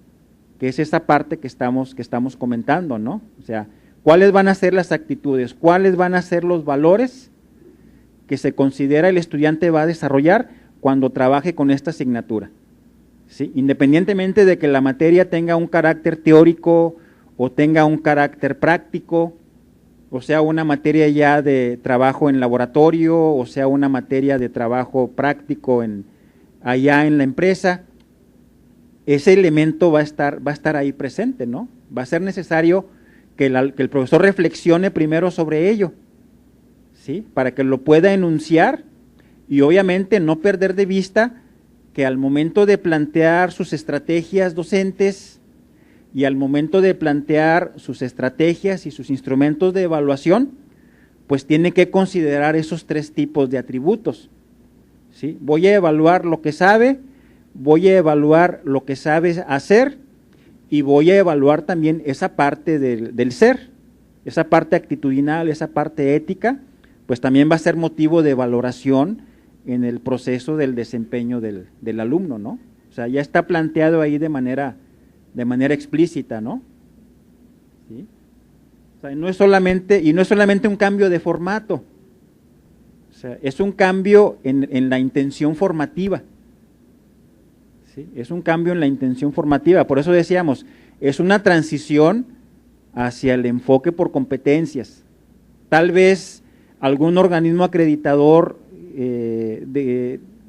que es esa parte que estamos comentando, ¿no? O sea, cuáles van a ser las actitudes, cuáles van a ser los valores que se considera el estudiante va a desarrollar cuando trabaje con esta asignatura, ¿sí? Independientemente de que la materia tenga un carácter teórico o tenga un carácter práctico, o sea, una materia ya de trabajo en laboratorio, o sea, una materia de trabajo práctico allá en la empresa, ese elemento va a estar ahí presente, ¿no? Va a ser necesario que el profesor reflexione primero sobre ello, ¿sí? Para que lo pueda enunciar y obviamente no perder de vista que al momento de plantear sus estrategias docentes y al momento de plantear sus estrategias y sus instrumentos de evaluación, pues tiene que considerar esos tres tipos de atributos, ¿sí? Voy a evaluar lo que sabe, voy a evaluar lo que sabe hacer y voy a evaluar también esa parte del ser, esa parte actitudinal, esa parte ética, pues también va a ser motivo de valoración en el proceso del desempeño del alumno, ¿no? O sea, ya está planteado ahí de manera explícita, ¿no? ¿Sí? O sea, no es solamente un cambio de formato, o sea, es un cambio en la intención formativa, ¿sí? Es un cambio en la intención formativa, por eso decíamos, es una transición hacia el enfoque por competencias. Tal vez algún organismo acreditador,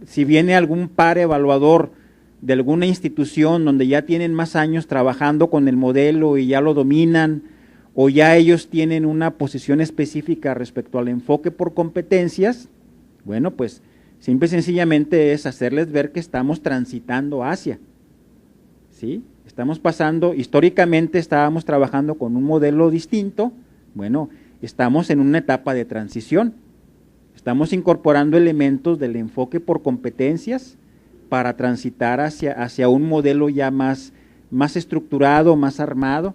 si viene algún par evaluador de alguna institución donde ya tienen más años trabajando con el modelo y ya lo dominan, o ya ellos tienen una posición específica respecto al enfoque por competencias, bueno, pues simple y sencillamente es hacerles ver que estamos transitando hacia, ¿sí? Estamos pasando, históricamente estábamos trabajando con un modelo distinto, bueno, estamos en una etapa de transición, estamos incorporando elementos del enfoque por competencias para transitar hacia un modelo ya más estructurado, más armado,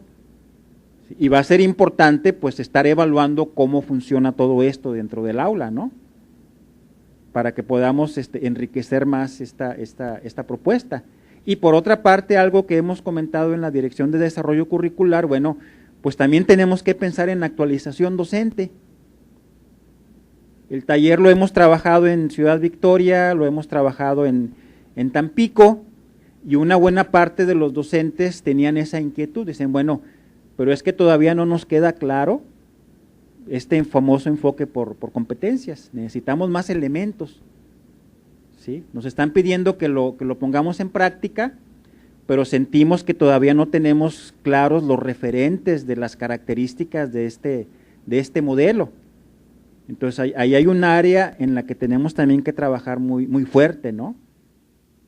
Y va a ser importante pues estar evaluando cómo funciona todo esto dentro del aula, ¿no? Para que podamos enriquecer más esta propuesta. Y por otra parte, algo que hemos comentado en la Dirección de Desarrollo Curricular, bueno, pues también tenemos que pensar en actualización docente. El taller lo hemos trabajado en Ciudad Victoria, lo hemos trabajado en Tampico, y una buena parte de los docentes tenían esa inquietud, dicen, bueno, pero es que todavía no nos queda claro este famoso enfoque por competencias, necesitamos más elementos, ¿sí? Nos están pidiendo que lo pongamos en práctica, pero sentimos que todavía no tenemos claros los referentes de las características de este modelo. Entonces ahí hay un área en la que tenemos también que trabajar muy, muy fuerte, ¿no?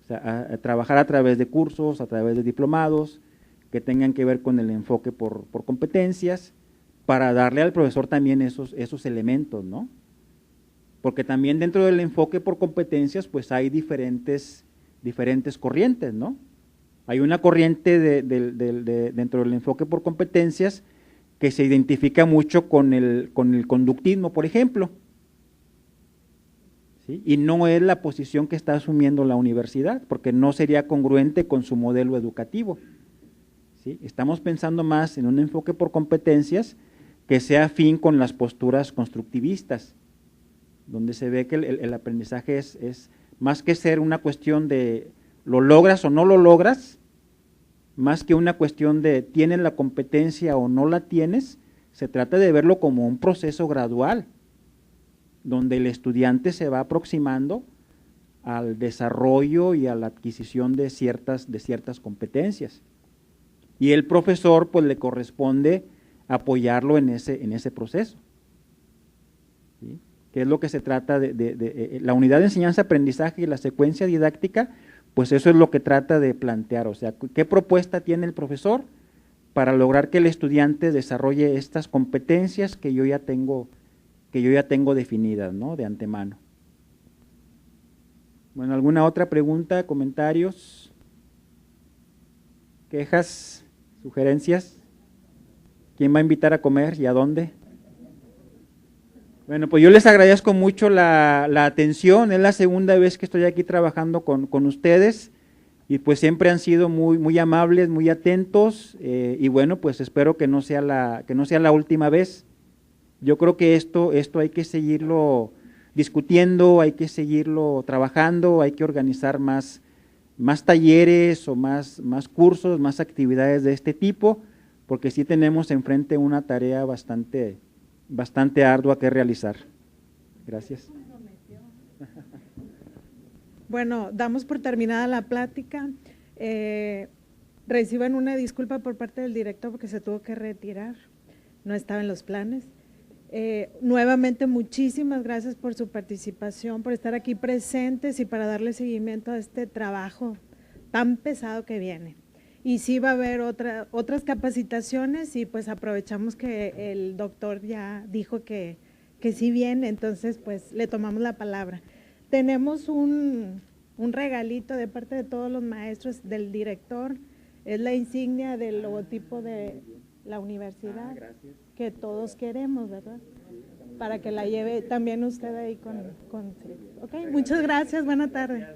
O sea, a trabajar a través de cursos, a través de diplomados, que tengan que ver con el enfoque por competencias, para darle al profesor también esos elementos, ¿no? Porque también dentro del enfoque por competencias, pues hay diferentes corrientes, ¿no? Hay una corriente dentro del enfoque por competencias que se identifica mucho con el conductismo, por ejemplo, ¿sí? Y no es la posición que está asumiendo la universidad, porque no sería congruente con su modelo educativo, ¿sí? Estamos pensando más en un enfoque por competencias que sea afín con las posturas constructivistas, donde se ve que el aprendizaje es más que ser una cuestión de lo logras o no lo logras, más que una cuestión de tienes la competencia o no la tienes, se trata de verlo como un proceso gradual, donde el estudiante se va aproximando al desarrollo y a la adquisición de ciertas competencias. Y el profesor pues le corresponde apoyarlo en ese proceso, ¿sí? Que es lo que se trata de la unidad de enseñanza-aprendizaje y la secuencia didáctica, pues eso es lo que trata de plantear, o sea, ¿qué propuesta tiene el profesor para lograr que el estudiante desarrolle estas competencias que yo ya tengo definidas, ¿no? De antemano. Bueno, ¿alguna otra pregunta, comentarios, quejas, sugerencias? ¿Quién va a invitar a comer y a dónde? Bueno, pues yo les agradezco mucho la atención, es la segunda vez que estoy aquí trabajando con ustedes y pues siempre han sido muy, muy amables, muy atentos y bueno, pues espero que no sea la última vez. Yo creo que esto hay que seguirlo discutiendo, hay que seguirlo trabajando, hay que organizar más talleres o más cursos, más actividades de este tipo, porque sí tenemos enfrente una tarea bastante ardua que realizar. Gracias. Bueno, damos por terminada la plática. Reciban una disculpa por parte del director porque se tuvo que retirar, no estaba en los planes. Nuevamente, muchísimas gracias por su participación, por estar aquí presentes y para darle seguimiento a este trabajo tan pesado que viene. Y sí va a haber otras capacitaciones y pues aprovechamos que el doctor ya dijo que sí viene, entonces pues le tomamos la palabra. Tenemos un regalito de parte de todos los maestros del director, es la insignia del logotipo de la universidad que todos queremos, ¿verdad? Para que la lleve también usted ahí con... Ok, muchas gracias, buena tarde.